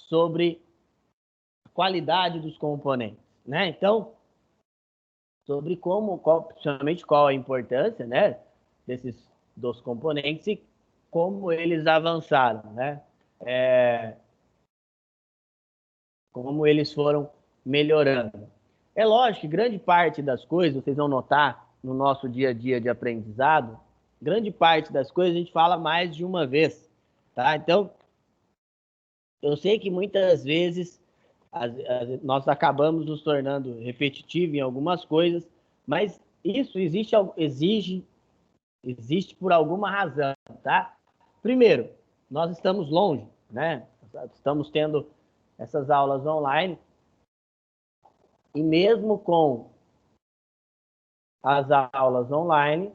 sobre a qualidade dos componentes, né? Então, sobre principalmente qual a importância, né, dos componentes e como eles avançaram, né? Como eles foram melhorando. É lógico que grande parte das coisas, vocês vão notar no nosso dia a dia de aprendizado, grande parte das coisas a gente fala mais de uma vez, tá? Então, eu sei que muitas vezes nós acabamos nos tornando repetitivos em algumas coisas, mas isso existe por alguma razão, tá? Primeiro, nós estamos longe, né? Estamos tendo essas aulas online e mesmo com as aulas online,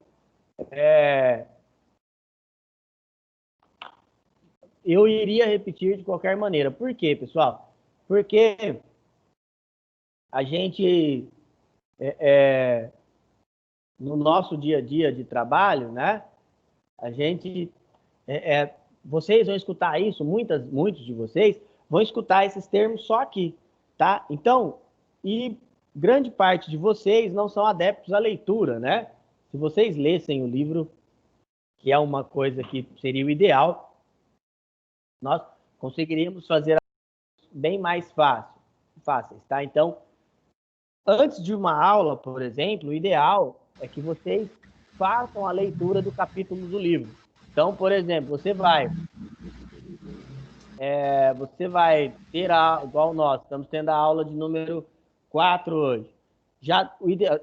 eu iria repetir de qualquer maneira. Por quê, pessoal? Porque a gente, no nosso dia a dia de trabalho, né? A gente, vocês vão escutar isso, muitos de vocês vão escutar esses termos só aqui, tá? Então, e grande parte de vocês não são adeptos à leitura, né? Se vocês lessem o livro, que é uma coisa que seria o ideal, nós conseguiríamos fazer bem mais fáceis, tá? Então, antes de uma aula, por exemplo, o ideal é que vocês façam a leitura do capítulo do livro. Então, por exemplo, você vai ter igual nós, estamos tendo a aula de número 4 hoje.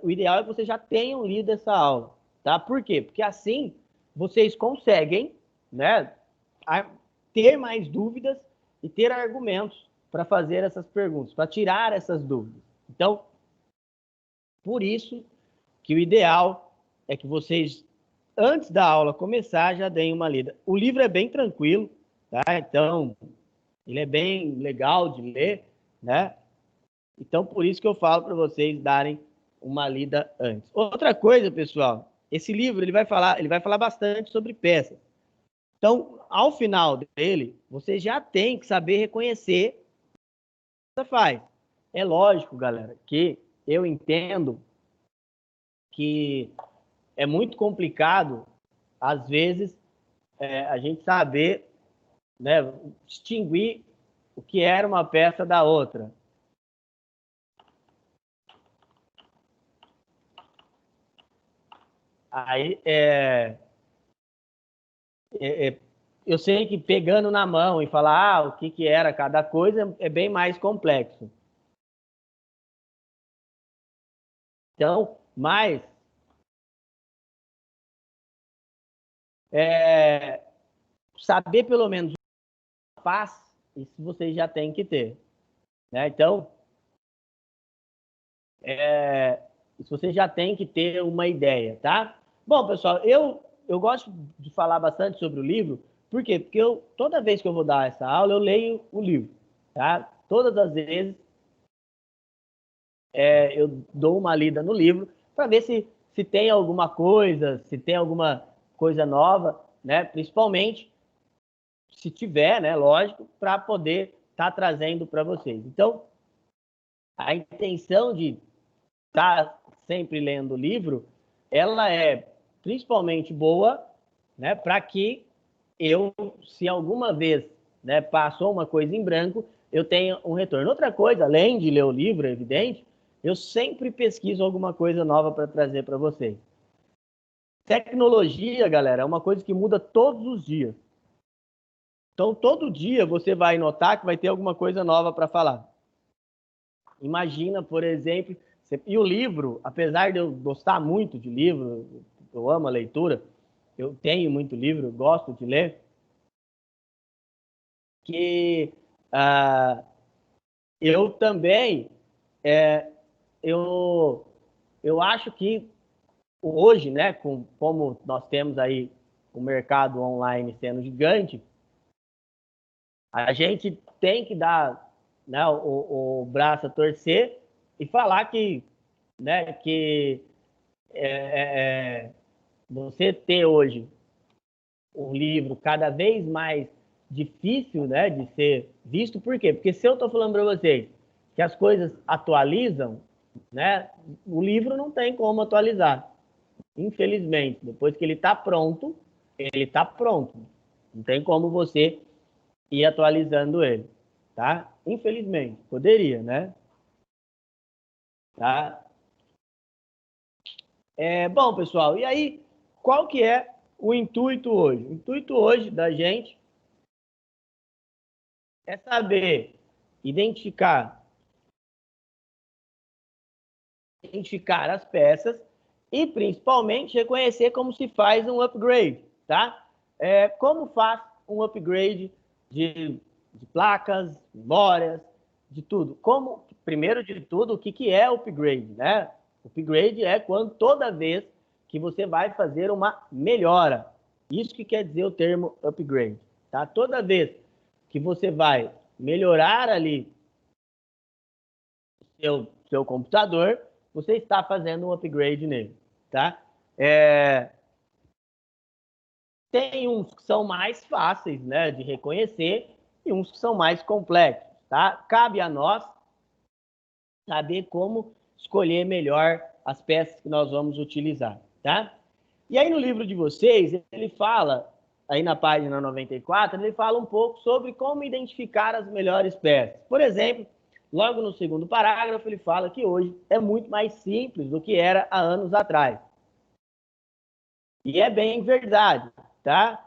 O ideal é que vocês já tenham lido essa aula, tá? Por quê? Porque assim vocês conseguem, né, ter mais dúvidas e ter argumentos para fazer essas perguntas, para tirar essas dúvidas. Então, por isso que o ideal é que vocês, antes da aula começar, já deem uma lida. O livro é bem tranquilo, tá? Então, ele é bem legal de ler, né? Então, por isso que eu falo para vocês darem uma lida antes. Outra coisa, pessoal, esse livro ele vai falar bastante sobre peças. Então, ao final dele, você já tem que saber reconhecer o que você faz. É lógico, galera, que eu entendo que é muito complicado, às vezes, a gente saber, né, distinguir o que era uma peça da outra. Aí, eu sei que pegando na mão e falar o que era cada coisa é bem mais complexo. Então, mas saber pelo menos o faz, isso vocês já têm que ter, né? Então, isso vocês já têm que ter uma ideia, tá? Bom, pessoal, eu gosto de falar bastante sobre o livro, por quê? Porque toda vez que eu vou dar essa aula, eu leio o livro, tá? Todas as vezes eu dou uma lida no livro para ver se tem alguma coisa, se tem alguma coisa nova, né? Principalmente se tiver, né? Lógico, para poder estar trazendo para vocês. Então, a intenção de estar sempre lendo o livro, ela é principalmente boa, né? Para que eu, se alguma vez, né, passou uma coisa em branco, eu tenha um retorno. Outra coisa, além de ler o livro, é evidente, eu sempre pesquiso alguma coisa nova para trazer para vocês. Tecnologia, galera, é uma coisa que muda todos os dias. Então, todo dia você vai notar que vai ter alguma coisa nova para falar. Imagina, por exemplo, e o livro, apesar de eu gostar muito de livro, eu amo a leitura, eu tenho muito livro, gosto de ler, que eu também, eu acho que hoje, né, como nós temos aí o mercado online sendo gigante, a gente tem que dar, né, o braço a torcer e falar que, né, que você ter hoje um livro cada vez mais difícil, né, de ser visto. Por quê? Porque se eu estou falando para vocês que as coisas atualizam, né, o livro não tem como atualizar. Infelizmente, depois que ele está pronto, ele está pronto. Não tem como você ir atualizando ele, tá? Infelizmente, poderia, né? Tá? Bom, pessoal, e aí, qual que é o intuito hoje? O intuito hoje da gente é saber identificar as peças e, principalmente, reconhecer como se faz um upgrade, tá? Como faz um upgrade de placas, memórias, de tudo. Primeiro de tudo, o que é upgrade, né? Upgrade é quando toda vez que você vai fazer uma melhora. Isso que quer dizer o termo upgrade, tá? Toda vez que você vai melhorar ali seu computador, você está fazendo um upgrade nele, tá? Tem uns que são mais fáceis, né, de reconhecer e uns que são mais complexos, tá? Cabe a nós saber como escolher melhor as peças que nós vamos utilizar, tá? E aí no livro de vocês, ele fala, aí na página 94, ele fala um pouco sobre como identificar as melhores peças. Por exemplo, logo no segundo parágrafo, ele fala que hoje é muito mais simples do que era há anos atrás. E é bem verdade, tá?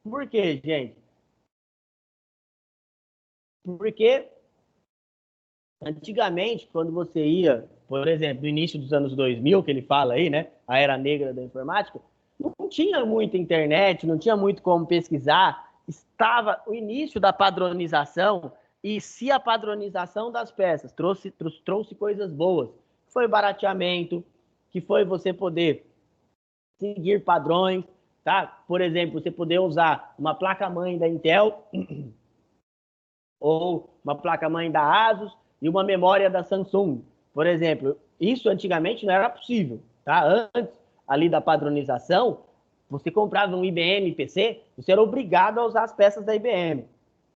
Por quê, gente? Porque antigamente, quando você ia, por exemplo, no início dos anos 2000, que ele fala aí, né? A era negra da informática, não tinha muita internet, não tinha muito como pesquisar. Estava o início da padronização, e se a padronização das peças trouxe coisas boas, foi barateamento, que foi você poder seguir padrões, tá? Por exemplo, você poder usar uma placa-mãe da Intel ou uma placa-mãe da Asus e uma memória da Samsung, por exemplo. Isso antigamente não era possível, tá? Antes ali da padronização, você comprava um IBM PC, você era obrigado a usar as peças da IBM,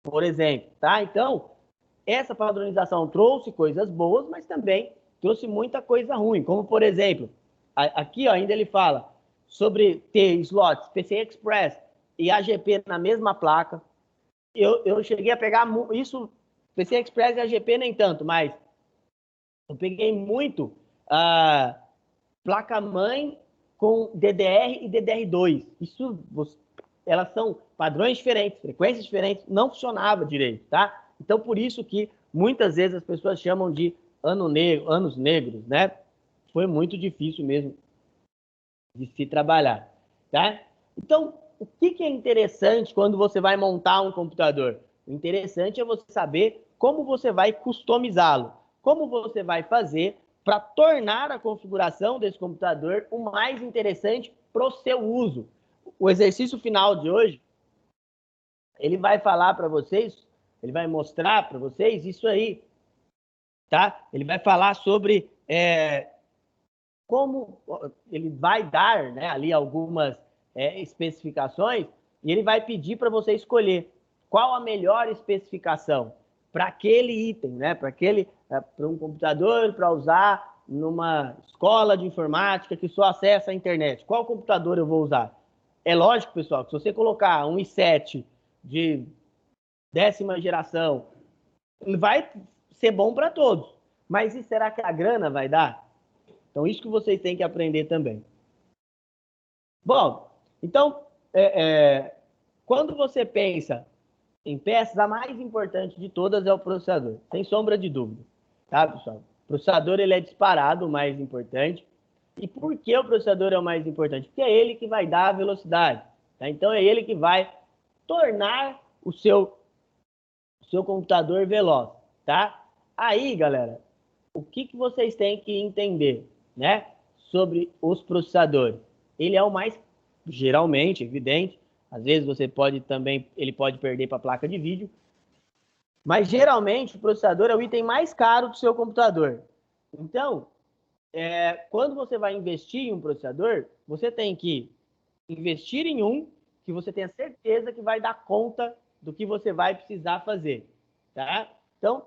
por exemplo, tá? Então, essa padronização trouxe coisas boas, mas também trouxe muita coisa ruim, como por exemplo, aqui ó, ainda ele fala sobre ter slots PCI Express e AGP na mesma placa. Eu cheguei a pegar isso, PCI Express e AGP nem tanto, mas eu peguei muito placa-mãe com DDR e DDR2. Isso, elas são padrões diferentes, frequências diferentes, não funcionava direito, tá? Então, por isso que muitas vezes as pessoas chamam de anos negros, né? Foi muito difícil mesmo de se trabalhar, tá? Então, o que é interessante quando você vai montar um computador? O interessante é você saber como você vai customizá-lo, como você vai fazer para tornar a configuração desse computador o mais interessante para o seu uso. O exercício final de hoje, ele vai falar para vocês, ele vai mostrar para vocês isso aí, tá? Ele vai falar sobre como ele vai dar, né, ali algumas especificações e ele vai pedir para você escolher qual a melhor especificação para aquele item, né, para um computador para usar numa escola de informática que só acessa a internet. Qual computador eu vou usar? É lógico, pessoal, que se você colocar um i7 de 10ª geração, vai ser bom para todos. Mas e será que a grana vai dar? Então, isso que vocês têm que aprender também. Bom, então, quando você pensa em peças, a mais importante de todas é o processador, sem sombra de dúvida, tá, pessoal? O processador, ele é disparado o mais importante. E por que o processador é o mais importante? Porque é ele que vai dar a velocidade, tá? Então, é ele que vai tornar o seu computador veloz, tá? Aí, galera, o que vocês têm que entender, né, sobre os processadores? Ele é o mais, geralmente, evidente, às vezes você pode também, ele pode perder para a placa de vídeo, mas geralmente o processador é o item mais caro do seu computador. Então, quando você vai investir em um processador, você tem que investir em um que você tenha certeza que vai dar conta do que você vai precisar fazer, tá? Então,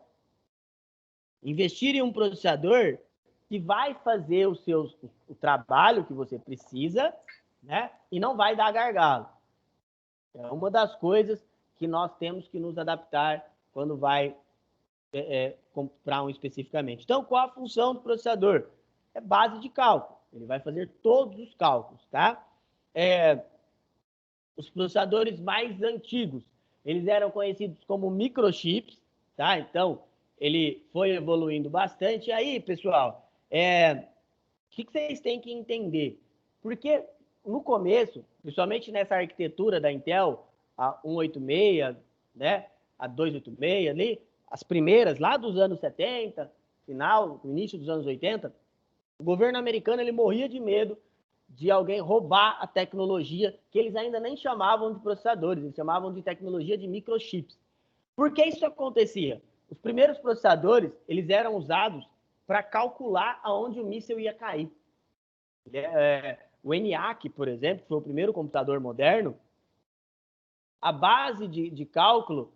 investir em um processador que vai fazer o trabalho que você precisa, né? E não vai dar gargalo. É uma das coisas que nós temos que nos adaptar quando vai comprar um especificamente. Então, qual a função do processador? É base de cálculo. Ele vai fazer todos os cálculos, tá? Os processadores mais antigos, eles eram conhecidos como microchips, tá? Então, ele foi evoluindo bastante. E aí, pessoal, o que vocês têm que entender? Porque no começo, principalmente nessa arquitetura da Intel, a 186, né, a 286 ali, as primeiras lá dos anos 70, final, início dos anos 80, o governo americano ele morria de medo de alguém roubar a tecnologia que eles ainda nem chamavam de processadores, eles chamavam de tecnologia de microchips. Por que isso acontecia? Os primeiros processadores, eles eram usados para calcular aonde o míssil ia cair. O ENIAC, por exemplo, que foi o primeiro computador moderno, a base de cálculo,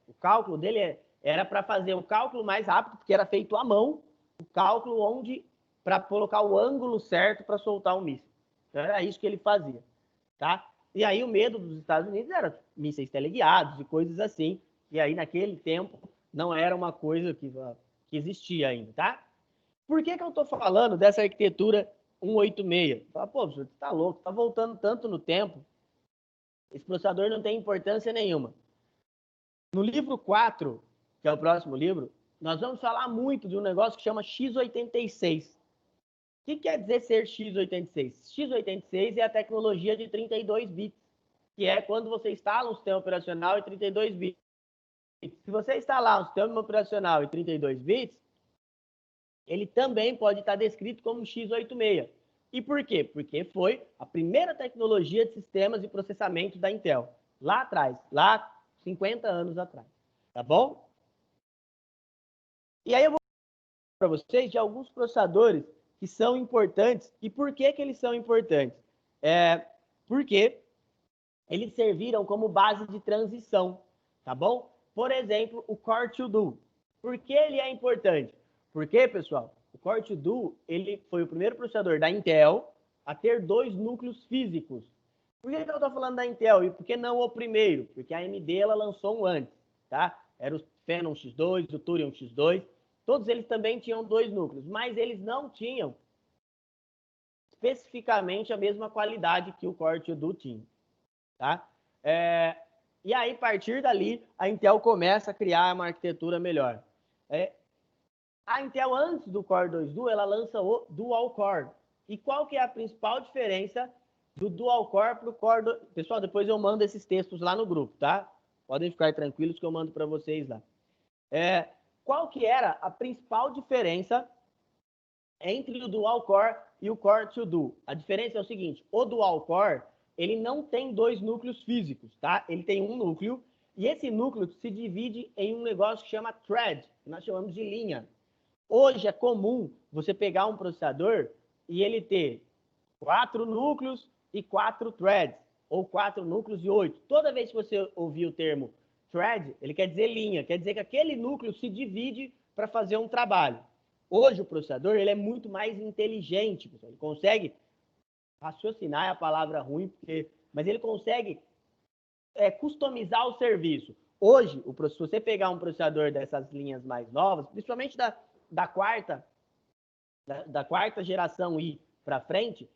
o cálculo dele era para fazer o cálculo mais rápido, porque era feito à mão, o cálculo onde para colocar o ângulo certo para soltar o míssil. Então, era isso que ele fazia, tá? E aí o medo dos Estados Unidos era mísseis teleguiados e coisas assim, e aí naquele tempo não era uma coisa que existia ainda, tá? Por que eu estou falando dessa arquitetura 186? Fala, pô, você está louco, está voltando tanto no tempo, esse processador não tem importância nenhuma. No livro 4, que é o próximo livro, nós vamos falar muito de um negócio que chama x86. O que quer dizer ser x86? x86 é a tecnologia de 32 bits, que é quando você instala um sistema operacional em 32 bits. Se você instalar um sistema operacional em 32 bits, ele também pode estar descrito como x86. E por quê? Porque foi a primeira tecnologia de sistemas de processamento da Intel, lá atrás, lá 50 anos atrás, tá bom? E aí eu vou falar para vocês de alguns processadores que são importantes. E por que eles são importantes? Porque eles serviram como base de transição, tá bom? Por exemplo, o Core 2 Duo. Por que ele é importante? Porque, pessoal, o Core 2 Duo, ele foi o primeiro processador da Intel a ter 2 núcleos físicos. Por que eu estou falando da Intel? E por que não o primeiro? Porque a AMD ela lançou um antes, tá? Era o Phenom X2, o Thurion X2. Todos eles também tinham 2 núcleos, mas eles não tinham especificamente a mesma qualidade que o Core 2 Duo tinha, tá? E aí, a partir dali, a Intel começa a criar uma arquitetura melhor. A Intel, antes do Core 2 Duo, ela lança o Dual Core. E qual que é a principal diferença do Dual Core para o Core 2? Pessoal, depois eu mando esses textos lá no grupo, tá? Podem ficar tranquilos que eu mando para vocês lá. Qual que era a principal diferença entre o Dual Core e o Core 2 Duo? A diferença é o seguinte, o Dual Core, ele não tem 2 núcleos físicos, tá? Ele tem um núcleo, e esse núcleo se divide em um negócio que chama thread, que nós chamamos de linha. Hoje é comum você pegar um processador e ele ter 4 núcleos e 4 threads, ou 4 núcleos e 8. Toda vez que você ouvir o termo thread, ele quer dizer linha, quer dizer que aquele núcleo se divide para fazer um trabalho. Hoje o processador ele é muito mais inteligente, ele consegue raciocinar, é a palavra ruim, mas ele consegue customizar o serviço. Hoje, se você pegar um processador dessas linhas mais novas, principalmente da quarta geração I para frente,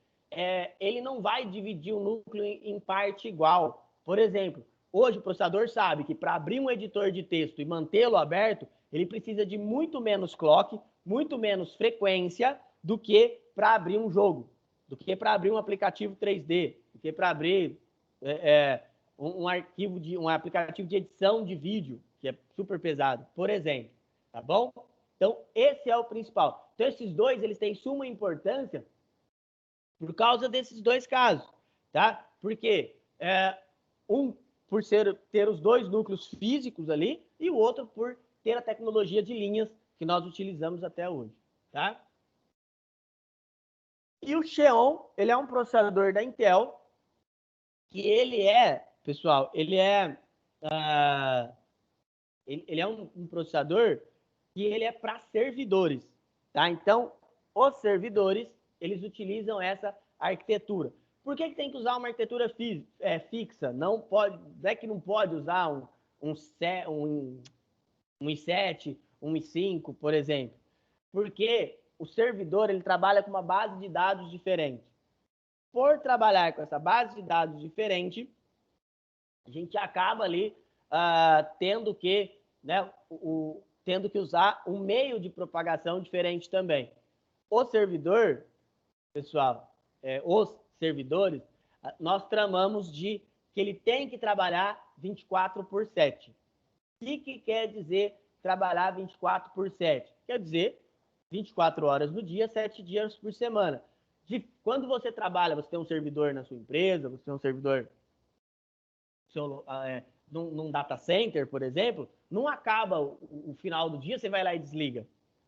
ele não vai dividir o núcleo em parte igual. Por exemplo, hoje o processador sabe que para abrir um editor de texto e mantê-lo aberto, ele precisa de muito menos clock, muito menos frequência do que para abrir um jogo, do que para abrir um aplicativo 3D, do que para abrir um aplicativo de edição de vídeo, que é super pesado, por exemplo, tá bom? Então, esse é o principal. Então, esses dois, eles têm suma importância por causa desses dois casos, tá? Porque um por ter os 2 núcleos físicos ali e o outro por ter a tecnologia de linhas que nós utilizamos até hoje, tá? E o Xeon, ele é um processador da Intel, que ele é, pessoal, ele é um processador que ele é para servidores, tá? Então, os servidores, eles utilizam essa arquitetura. Por que tem que usar uma arquitetura fixa? Não pode, não é que não pode usar um i7, um i5, por exemplo. Porque o servidor, ele trabalha com uma base de dados diferente. Por trabalhar com essa base de dados diferente, a gente acaba ali tendo que, né, tendo que usar um meio de propagação diferente também. O servidor, pessoal, os servidores, nós tramamos de que ele tem que trabalhar 24/7. O que quer dizer trabalhar 24/7? Quer dizer 24 horas no dia, 7 dias por semana. Quando você trabalha, você tem um servidor na sua empresa, você tem um servidor num data center, por exemplo, não acaba o final do dia, você vai lá e desliga.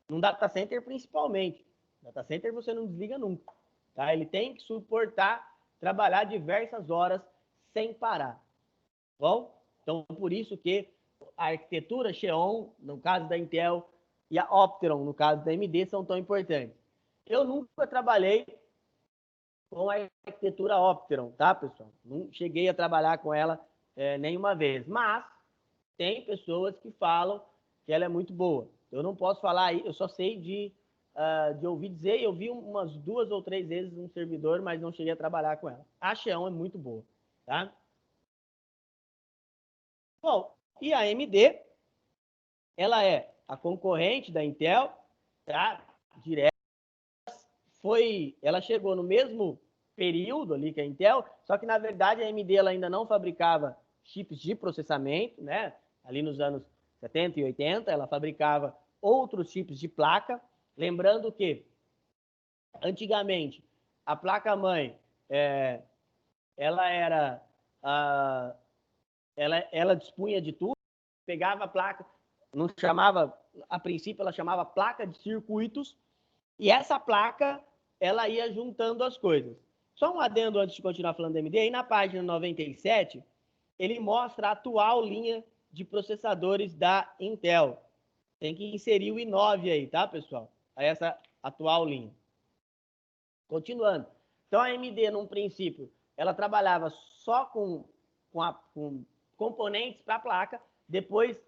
Num data center, principalmente. Data center você não desliga nunca. Tá? Ele tem que suportar trabalhar diversas horas sem parar. Bom? Então, por isso que a arquitetura Xeon, no caso da Intel, e a Opteron, no caso da AMD, são tão importantes. Eu nunca trabalhei com a arquitetura Opteron, tá, pessoal? Não cheguei a trabalhar com ela nenhuma vez, mas tem pessoas que falam que ela é muito boa. Eu não posso falar, eu só sei de ouvir dizer, eu vi umas 2 ou 3 vezes um servidor, mas não cheguei a trabalhar com ela. A Xeon é muito boa, tá? Bom, e a AMD, ela é a concorrente da Intel, tá? Direto. Ela chegou no mesmo período ali que a Intel, só que na verdade a AMD ela ainda não fabricava chips de processamento, né? Ali nos anos 70 e 80, ela fabricava outros chips de placa, lembrando que antigamente a placa-mãe ela era ela dispunha de tudo, pegava a placa, não chamava, a princípio ela chamava placa de circuitos, e essa placa ela ia juntando as coisas. Só um adendo antes de continuar falando do AMD, aí na página 97, ele mostra a atual linha de processadores da Intel. Tem que inserir o i9 aí, tá, pessoal? Essa atual linha. Continuando. Então, a AMD, num princípio, ela trabalhava só com componentes para a placa. Depois,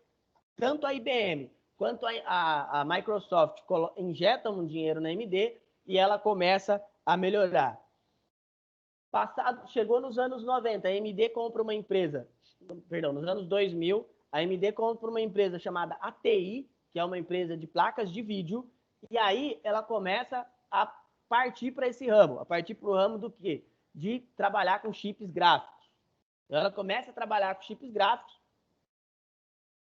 tanto a IBM quanto a Microsoft injetam um dinheiro na AMD e ela começa a melhorar. Chegou nos anos 90, a AMD compra uma empresa, perdão, nos anos 2000, a AMD compra uma empresa chamada ATI, que é uma empresa de placas de vídeo, e aí ela começa a partir para esse ramo, a partir para o ramo do quê? De trabalhar com chips gráficos. Então ela começa a trabalhar com chips gráficos,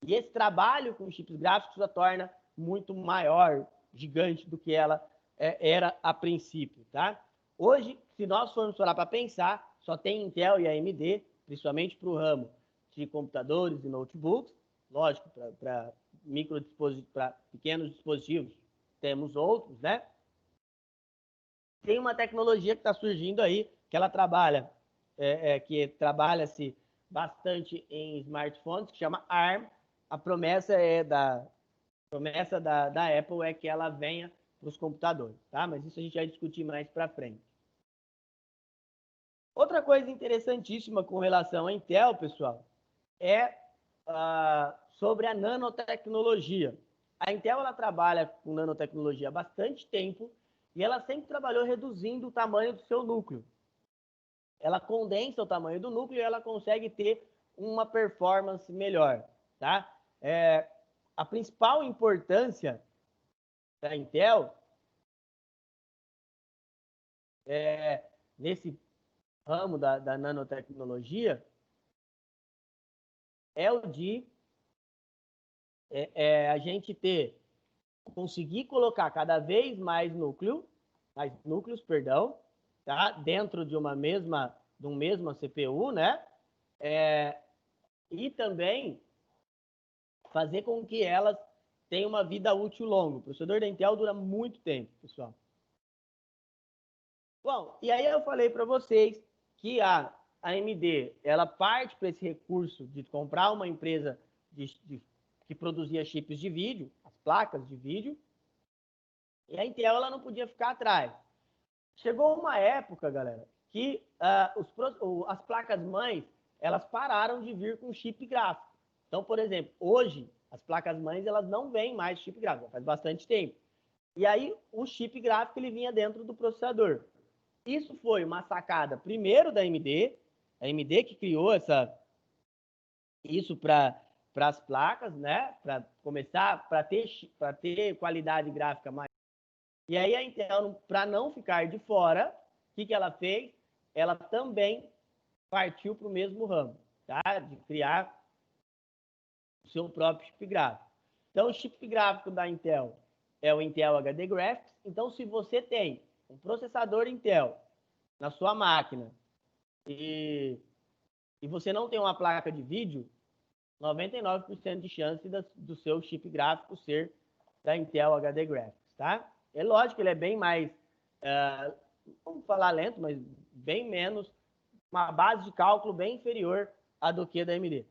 e esse trabalho com chips gráficos a torna muito maior, gigante do que ela era a princípio, tá? Hoje, se nós formos falar para pensar, só tem Intel e AMD, principalmente para o ramo de computadores e notebooks, lógico, para para pequenos dispositivos, temos outros, né? Tem uma tecnologia que está surgindo aí, que ela trabalha, que trabalha-se bastante em smartphones, que chama ARM. A promessa da Apple é que ela venha para os computadores, tá? Mas isso a gente vai discutir mais para frente. Outra coisa interessantíssima com relação à Intel, pessoal, é sobre a nanotecnologia. A Intel ela trabalha com nanotecnologia há bastante tempo e ela sempre trabalhou reduzindo o tamanho do seu núcleo. Ela condensa o tamanho do núcleo e ela consegue ter uma performance melhor, tá? A principal importância da Intel nesse ramo da nanotecnologia é o de a gente conseguir colocar cada vez mais núcleos, perdão, tá? Dentro de uma mesma CPU, né? E também fazer com que elas tenham uma vida útil longa. O processador da Intel dura muito tempo, pessoal. Bom, e aí eu falei para vocês que a AMD, ela parte para esse recurso de comprar uma empresa que produzia chips de vídeo, as placas de vídeo, e a Intel ela não podia ficar atrás. Chegou uma época, galera, que as placas-mães, elas pararam de vir com chip gráfico. Então, por exemplo, hoje, as placas-mães, elas não vêm mais chip gráfico, faz bastante tempo. E aí, o chip gráfico, ele vinha dentro do processador. Isso foi uma sacada, primeiro, da AMD, a AMD que criou isso para as placas, né? Para começar, para ter qualidade gráfica mais. E aí a Intel, para não ficar de fora, o que ela fez? Ela também partiu para o mesmo ramo, tá? De criar o seu próprio chip gráfico. Então, o chip gráfico da Intel é o Intel HD Graphics. Então, se você tem um processador Intel na sua máquina e você não tem uma placa de vídeo, 99% de chance do seu chip gráfico ser da Intel HD Graphics, tá? É lógico que ele é bem mais, vamos falar lento, mas bem menos, uma base de cálculo bem inferior à do que da AMD.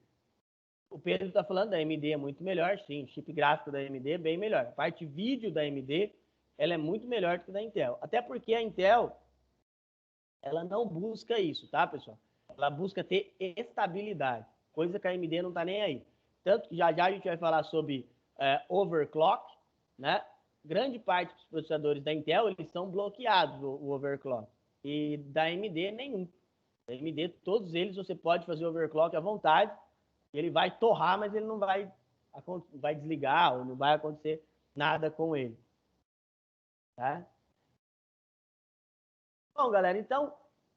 O Pedro está falando da AMD é muito melhor, sim, o chip gráfico da AMD é bem melhor. A parte vídeo da AMD, ela é muito melhor do que da Intel. Até porque a Intel, ela não busca isso, tá, pessoal? Ela busca ter estabilidade, coisa que a AMD não está nem aí. Tanto que já já a gente vai falar sobre overclock, né? Grande parte dos processadores da Intel, eles são bloqueados, o overclock. E da AMD, nenhum. Da AMD, todos eles você pode fazer overclock à vontade, ele vai torrar, mas ele não vai desligar, ou não vai acontecer nada com ele. Tá? Bom, galera, então,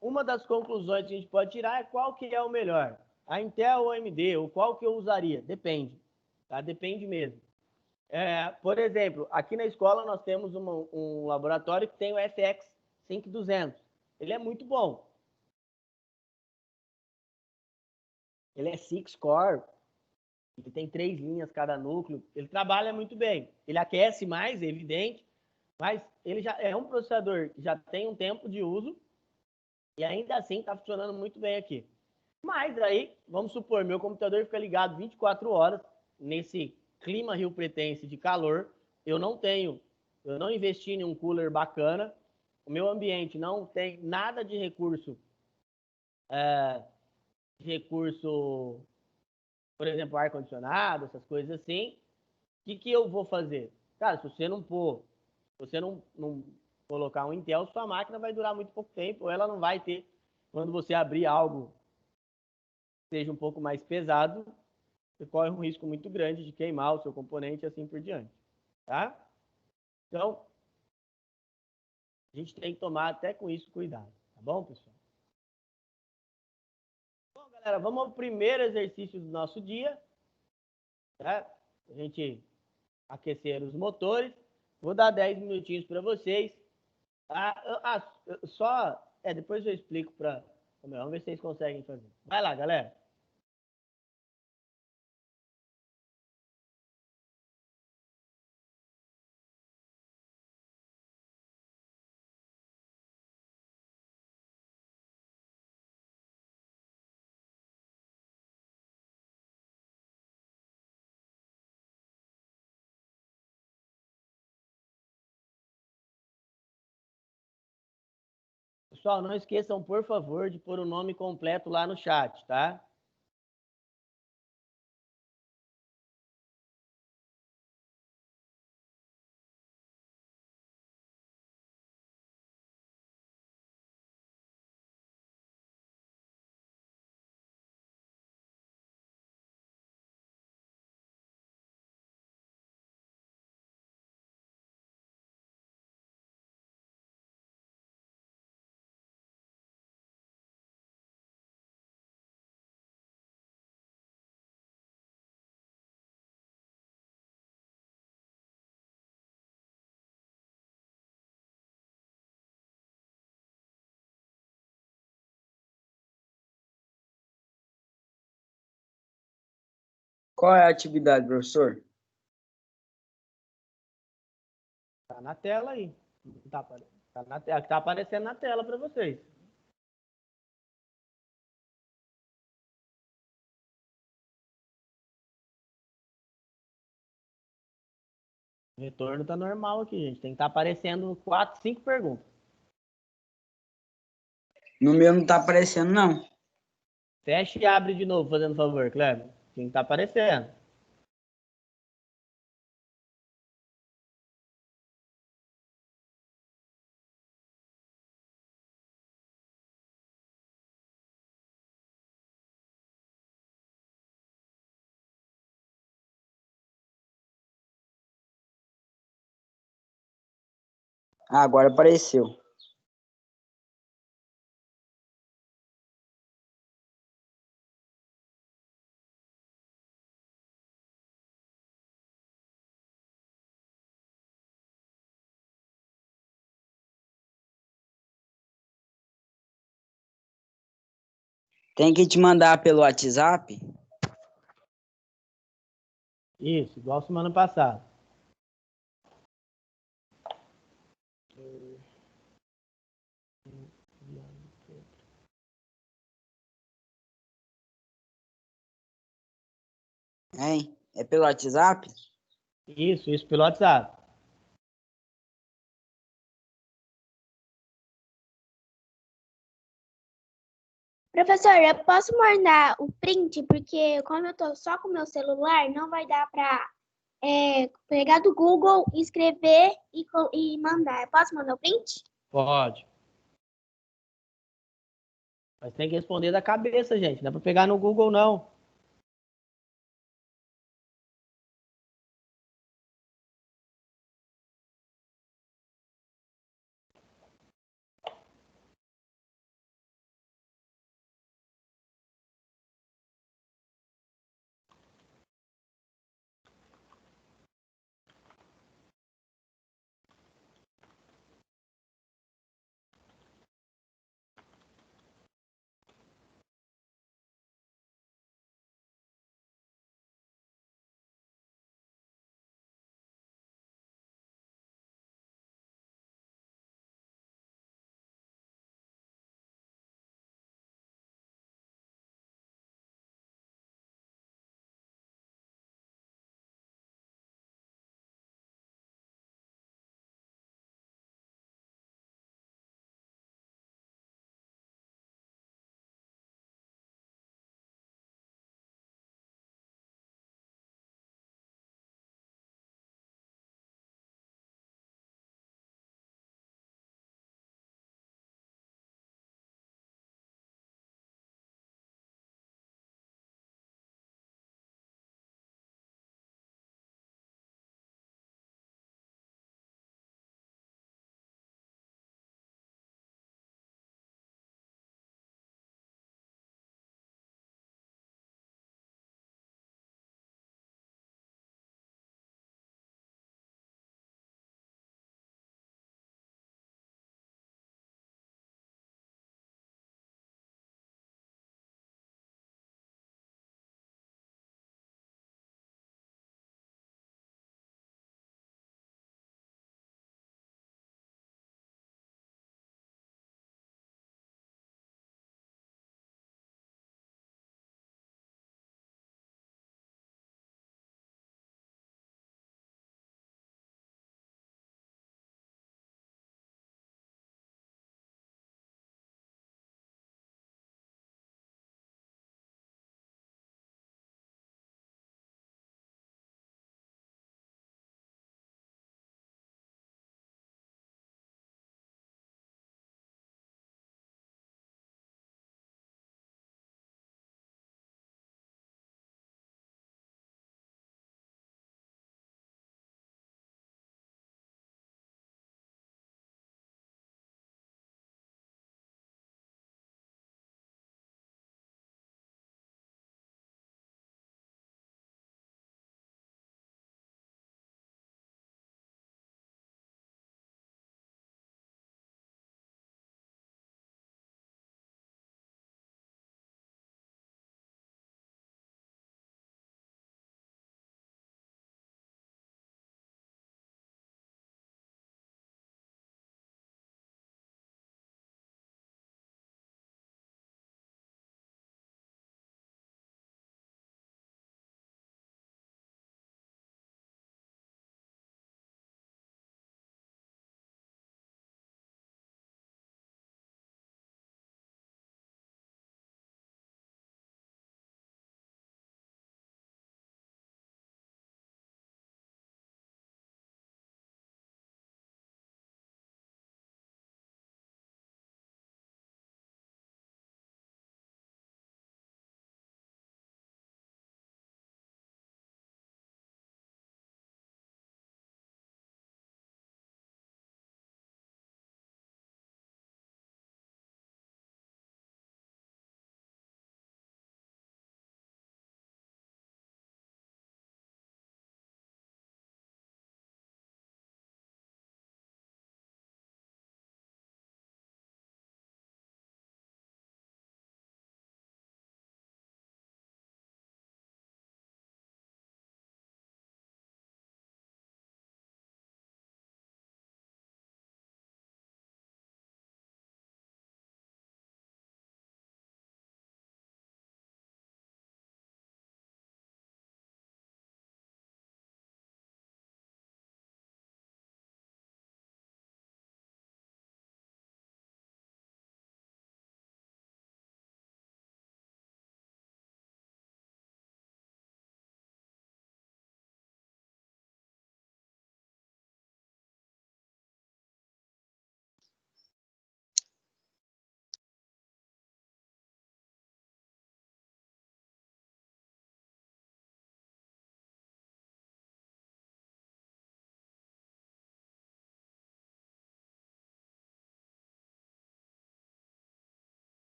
uma das conclusões que a gente pode tirar é qual que é o melhor. A Intel ou a AMD, ou qual que eu usaria? Depende. Tá? Depende mesmo. Por exemplo, aqui na escola nós temos um laboratório que tem o FX 5200. Ele é muito bom. Ele é 6-core, ele tem 3 linhas cada núcleo, ele trabalha muito bem. Ele aquece mais, é evidente, mas ele já é um processador que já tem um tempo de uso e ainda assim está funcionando muito bem aqui. Mas aí, vamos supor, meu computador fica ligado 24 horas nesse clima rio-pretense de calor, eu não investi em um cooler bacana, o meu ambiente não tem nada de recurso, por exemplo, ar-condicionado, essas coisas assim. O que eu vou fazer? Cara, se você não pôr, se você não colocar um Intel, sua máquina vai durar muito pouco tempo, ou ela não vai ter, quando você abrir algo que seja um pouco mais pesado, você corre um risco muito grande de queimar o seu componente e assim por diante, tá? Então, a gente tem que tomar até com isso cuidado, tá bom, pessoal? Bom, galera, vamos ao primeiro exercício do nosso dia, tá? A gente aquecer os motores. Vou dar 10 minutinhos para vocês. Depois eu explico para. Vamos ver se vocês conseguem fazer. Vai lá, galera. Pessoal, não esqueçam, por favor, de pôr o nome completo lá no chat, tá? Qual é a atividade, professor? Tá na tela aí. Tá, Tá aparecendo na tela para vocês. O retorno tá normal aqui, gente. Tem que estar aparecendo 4, 5 perguntas. No meu não tá aparecendo, não. Fecha e abre de novo, fazendo favor, Kleber. Tem que estar aparecendo. Ah, agora apareceu. Tem que te mandar pelo WhatsApp? Isso, igual semana passada. Hein? É pelo WhatsApp? Isso pelo WhatsApp. Professor, eu posso mandar o print, porque como eu tô só com o meu celular, não vai dar para pegar do Google, escrever e mandar. Eu posso mandar o print? Pode. Mas tem que responder da cabeça, gente. Não é para pegar no Google, não.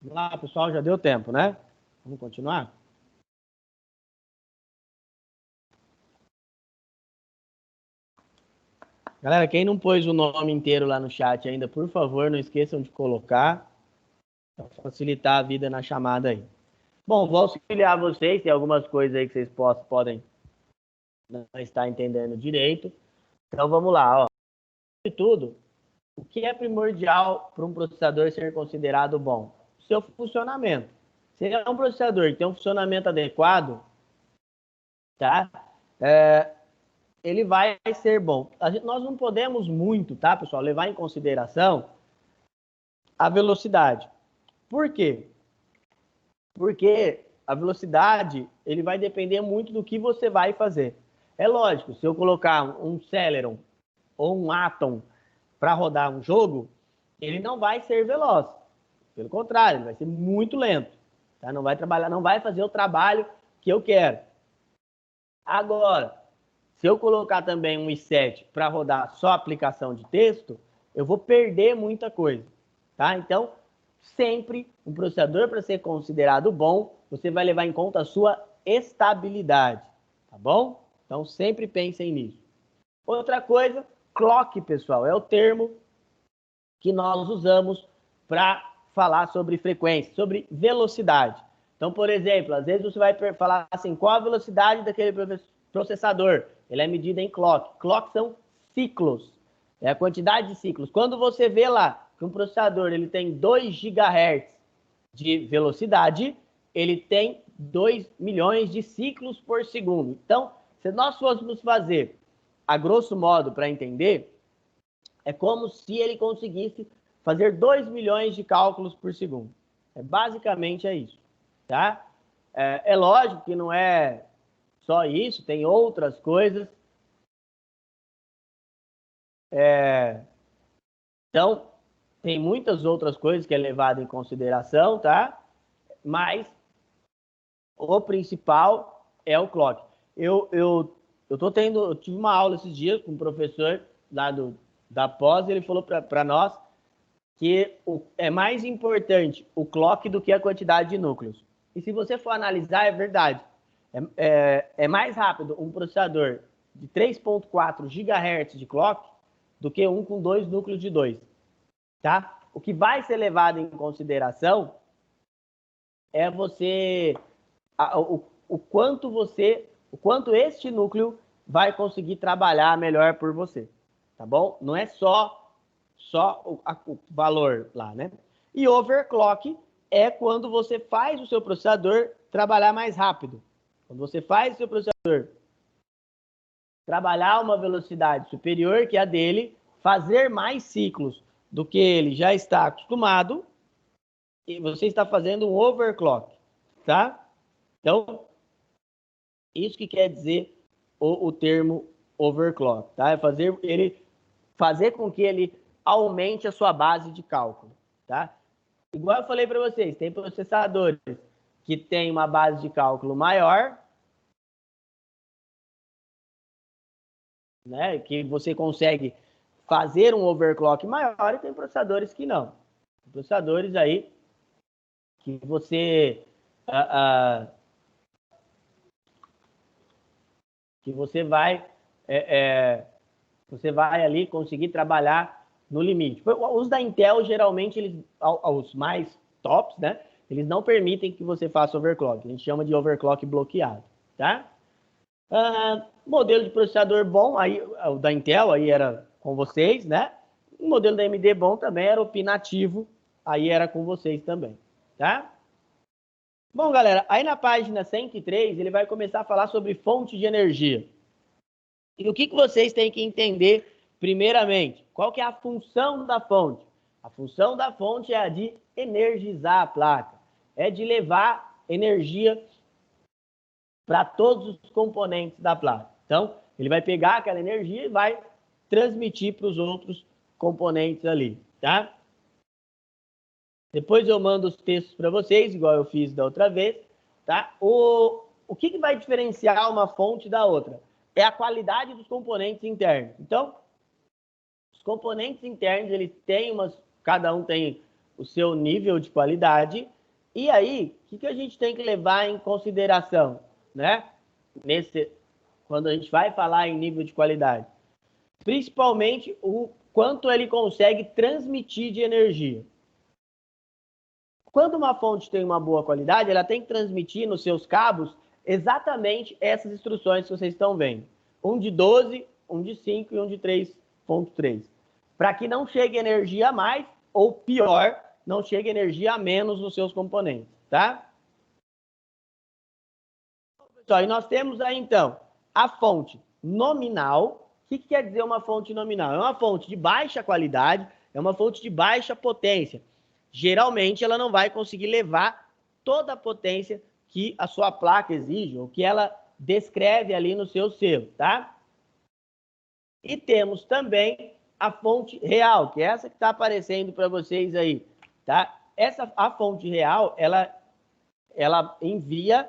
Vamos lá, pessoal, já deu tempo, né? Vamos continuar? Galera, quem não pôs o nome inteiro lá no chat ainda, por favor, não esqueçam de colocar, para facilitar a vida na chamada aí. Bom, vou auxiliar vocês, tem algumas coisas aí que vocês podem não estar entendendo direito. Então, vamos lá, ó. De tudo, o que é primordial para um processador ser considerado bom? O seu funcionamento. Se é um processador que tem um funcionamento adequado, tá? Ele vai ser bom. Nós não podemos muito, tá, pessoal, levar em consideração a velocidade. Por quê? Porque a velocidade, ele vai depender muito do que você vai fazer. É lógico, se eu colocar um Celeron ou um Atom para rodar um jogo, ele não vai ser veloz. Pelo contrário, ele vai ser muito lento. Tá? Não vai trabalhar, não vai fazer o trabalho que eu quero. Agora, se eu colocar também um i7 para rodar só aplicação de texto, eu vou perder muita coisa. Tá? Então, sempre um processador para ser considerado bom, você vai levar em conta a sua estabilidade. Tá bom? Então, sempre pensem nisso. Outra coisa, clock, pessoal, é o termo que nós usamos para falar sobre frequência, sobre velocidade. Então, por exemplo, às vezes você vai falar assim, qual a velocidade daquele processador? Ele é medido em clock. Clock são ciclos, é a quantidade de ciclos. Quando você vê lá que um processador ele tem 2 GHz de velocidade, ele tem 2 milhões de ciclos por segundo. Então, se nós fôssemos fazer, a grosso modo, para entender, é como se ele conseguisse fazer 2 milhões de cálculos por segundo. Basicamente é isso, tá? É lógico que não é só isso, tem outras coisas. Então, tem muitas outras coisas que é levado em consideração, tá? Mas o principal é o clock. Eu tive uma aula esses dias com um professor lá da pós, ele falou para nós que é mais importante o clock do que a quantidade de núcleos. E se você for analisar, é verdade. É mais rápido um processador de 3.4 GHz de clock do que um com 2 núcleos de 2. Tá? O que vai ser levado em consideração é o quanto este núcleo vai conseguir trabalhar melhor por você. Tá bom? Não é só o valor lá, né? E overclock é quando você faz o seu processador trabalhar mais rápido. Quando você faz o seu processador trabalhar uma velocidade superior que a dele, fazer mais ciclos do que ele já está acostumado, e você está fazendo um overclock, tá? Então, isso que quer dizer o termo overclock, tá? É fazer com que ele aumente a sua base de cálculo, tá? Igual eu falei para vocês, tem processadores que têm uma base de cálculo maior, né? Que você consegue fazer um overclock maior, e tem processadores que não. Tem processadores aí que você você vai ali conseguir trabalhar no limite. Os da Intel, geralmente, os mais tops, né? Eles não permitem que você faça overclock. A gente chama de overclock bloqueado, tá? Modelo de processador bom, aí o da Intel aí era com vocês, né? O modelo da AMD bom também era o opinativo, aí era com vocês também, tá? Bom, galera, aí na página 103, ele vai começar a falar sobre fonte de energia. E o que vocês têm que entender, primeiramente? Qual que é a função da fonte? A função da fonte é a de energizar a placa. É de levar energia para todos os componentes da placa. Então, ele vai pegar aquela energia e vai transmitir para os outros componentes ali, tá? Depois eu mando os textos para vocês, igual eu fiz da outra vez, tá? O que vai diferenciar uma fonte da outra? É a qualidade dos componentes internos. Então, os componentes internos, eles têm cada um tem o seu nível de qualidade. E aí, o que a gente tem que levar em consideração, né? Quando a gente vai falar em nível de qualidade? Principalmente o quanto ele consegue transmitir de energia. Quando uma fonte tem uma boa qualidade, ela tem que transmitir nos seus cabos exatamente essas instruções que vocês estão vendo. Um de 12, um de 5 e um de 3.3. Para que não chegue energia a mais, ou pior, não chegue energia a menos nos seus componentes, tá? Pessoal, e nós temos aí, então, a fonte nominal. O que quer dizer uma fonte nominal? É uma fonte de baixa qualidade, é uma fonte de baixa potência. Geralmente, ela não vai conseguir levar toda a potência que a sua placa exige, ou que ela descreve ali no seu selo, tá? E temos também a fonte real, que é essa que está aparecendo para vocês aí, tá? A fonte real, ela envia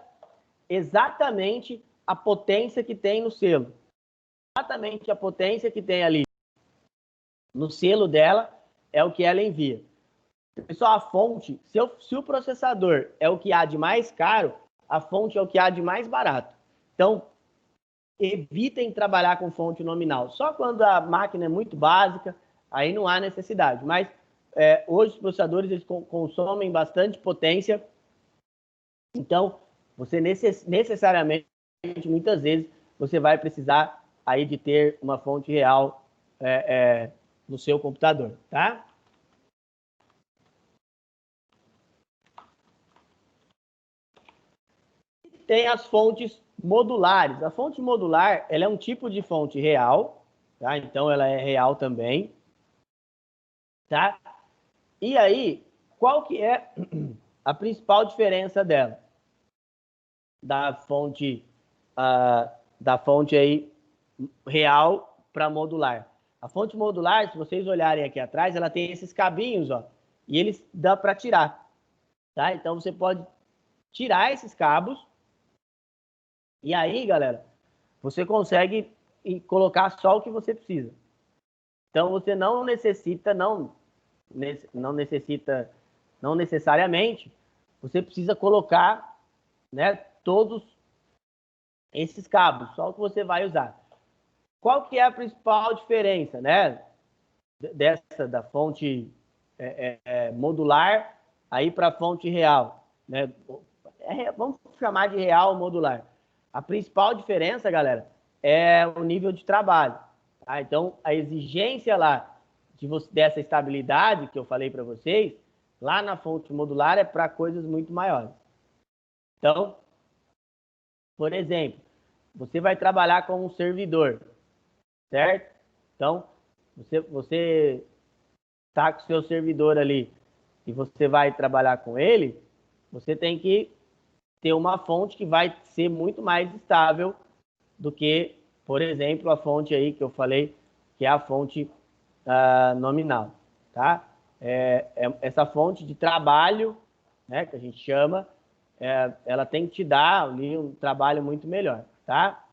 exatamente a potência que tem no selo. Exatamente a potência que tem ali no selo dela é o que ela envia. Pessoal, a fonte, se o processador é o que há de mais caro, a fonte é o que há de mais barato. Então, evitem trabalhar com fonte nominal. Só quando a máquina é muito básica, aí não há necessidade. Mas hoje os processadores eles consomem bastante potência. Então, você necessariamente, muitas vezes, você vai precisar aí de ter uma fonte real no seu computador, tá? Tem as fontes modulares. A fonte modular, ela é um tipo de fonte real, tá? Então, ela é real também, tá? E aí, qual que é a principal diferença dela? Da fonte aí real para modular. A fonte modular, se vocês olharem aqui atrás, ela tem esses cabinhos, ó, e eles dá para tirar, tá? Então você pode tirar esses cabos e aí, galera, você consegue colocar só o que você precisa. Então você não necessita, não necessariamente, você precisa colocar, né, todos esses cabos, só o que você vai usar. Qual que é a principal diferença, né, da fonte modular aí para a fonte real, né? Vamos chamar de real modular. A principal diferença, galera, é o nível de trabalho. Tá? Então, a exigência lá dessa estabilidade que eu falei para vocês, lá na fonte modular é para coisas muito maiores. Então, por exemplo, você vai trabalhar com um servidor, certo? Então, você tá com o seu servidor ali e você vai trabalhar com ele, você tem que ter uma fonte que vai ser muito mais estável do que, por exemplo, a fonte aí que eu falei, que é a fonte nominal, tá? Essa fonte de trabalho, né, que a gente chama, ela tem que te dar ali um trabalho muito melhor, tá?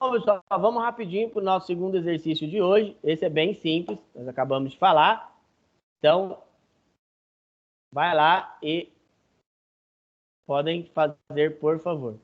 Bom, pessoal, vamos rapidinho para o nosso segundo exercício de hoje. Esse é bem simples, nós acabamos de falar. Então, vai lá e podem fazer, por favor.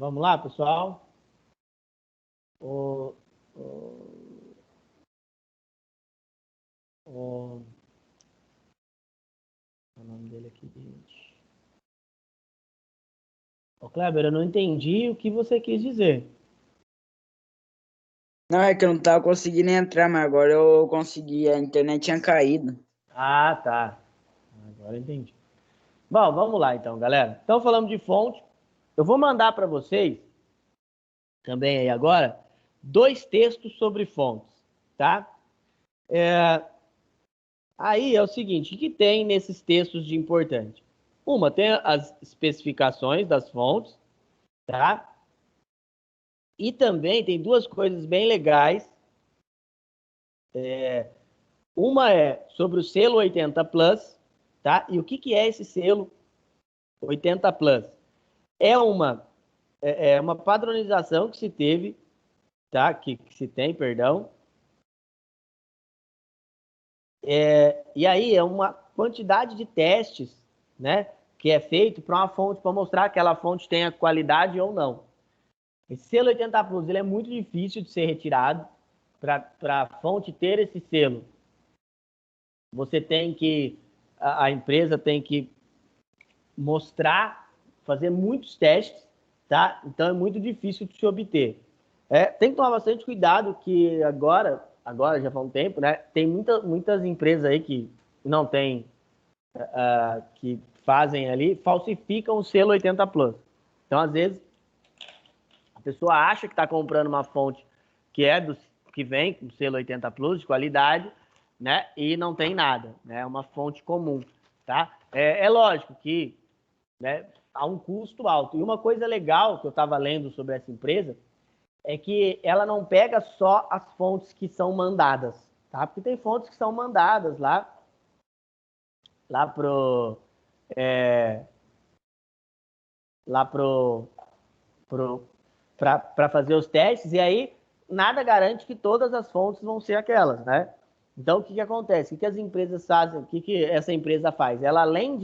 Vamos lá, pessoal? O nome dele aqui, gente. Ô, Kleber, eu não entendi o que você quis dizer. Não, é que eu não tava conseguindo entrar, mas agora eu consegui. A internet tinha caído. Ah, tá. Agora eu entendi. Bom, vamos lá então, galera. Então, falamos de fonte. Eu vou mandar para vocês, também aí agora, 2 textos sobre fontes, tá? Aí é o seguinte, o que tem nesses textos de importante? Uma, tem as especificações das fontes, tá? E também tem 2 coisas bem legais. Uma é sobre o selo 80 Plus, tá? E o que é esse selo 80 Plus? É uma padronização que se teve, tá? Que se tem, perdão. E aí é uma quantidade de testes, né? Que é feito para uma fonte, para mostrar que aquela fonte tem a qualidade ou não. Esse selo 80 Plus, ele é muito difícil de ser retirado. Para a fonte ter esse selo, você tem que, a empresa tem que mostrar, fazer muitos testes, tá? Então é muito difícil de se obter. Tem que tomar bastante cuidado que agora já faz um tempo, né? Tem muitas empresas aí que não tem, que fazem ali, falsificam o selo 80 Plus. Então, às vezes, a pessoa acha que está comprando uma fonte que vem com selo 80 Plus de qualidade, né? E não tem nada, né? É uma fonte comum, tá? É lógico que, né, há um custo alto. E uma coisa legal que eu estava lendo sobre essa empresa é que ela não pega só as fontes que são mandadas, tá? Porque tem fontes que são mandadas lá pro para fazer os testes, e aí nada garante que todas as fontes vão ser aquelas, né? Então, o que acontece? O que as empresas fazem? O que essa empresa faz? Ela, além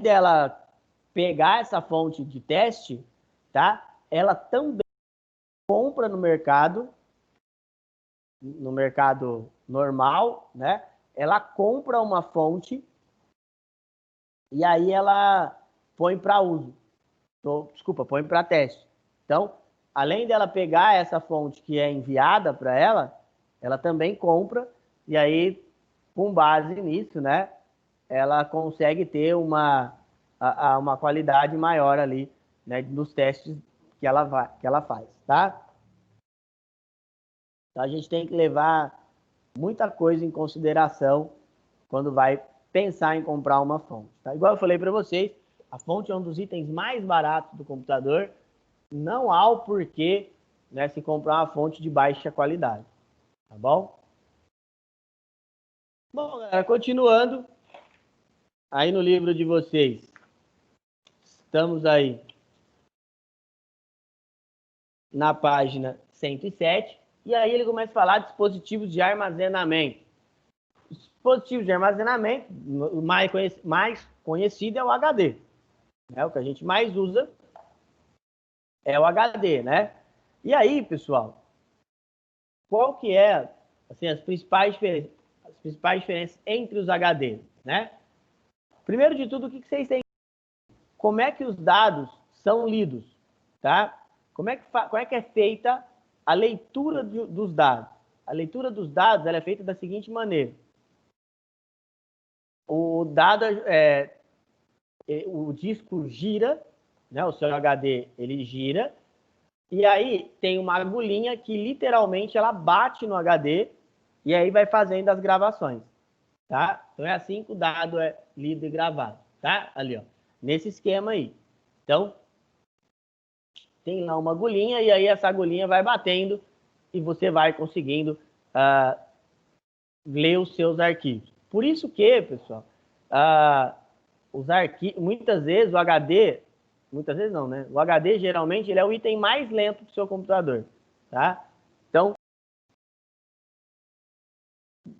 dela pegar essa fonte de teste, tá? Ela também compra no mercado normal, né? Ela compra uma fonte e aí ela põe para uso. Põe para teste. Então, além dela pegar essa fonte que é enviada para ela, ela também compra e aí, com base nisso, né, ela consegue ter uma qualidade maior ali, né, nos testes que ela faz, tá? Então, a gente tem que levar muita coisa em consideração quando vai pensar em comprar uma fonte, tá? Igual eu falei para vocês, a fonte é um dos itens mais baratos do computador. Não há o porquê, né, se comprar uma fonte de baixa qualidade, tá bom? Bom, galera, continuando aí no livro de vocês, estamos aí na página 107, e aí ele começa a falar de dispositivos de armazenamento. Dispositivos de armazenamento, o mais conhecido é o HD, né? O que a gente mais usa é o HD, né? E aí, pessoal, qual que é, assim, as principais diferenças entre os HDs, né? Primeiro de tudo, o que vocês têm? Como é que os dados são lidos, tá? Como é que é feita a leitura dos dados? A leitura dos dados ela é feita da seguinte maneira: o dado o disco gira, né? O seu HD ele gira, e aí tem uma agulhinha que literalmente ela bate no HD e aí vai fazendo as gravações, tá? Então é assim que o dado é lido e gravado, tá? Ali, ó, nesse esquema aí. Então tem lá uma agulhinha e aí essa agulhinha vai batendo e você vai conseguindo ler os seus arquivos. Por isso que, pessoal, os arquivos, muitas vezes o HD, muitas vezes não, né? O HD geralmente ele é o item mais lento do seu computador, tá? Então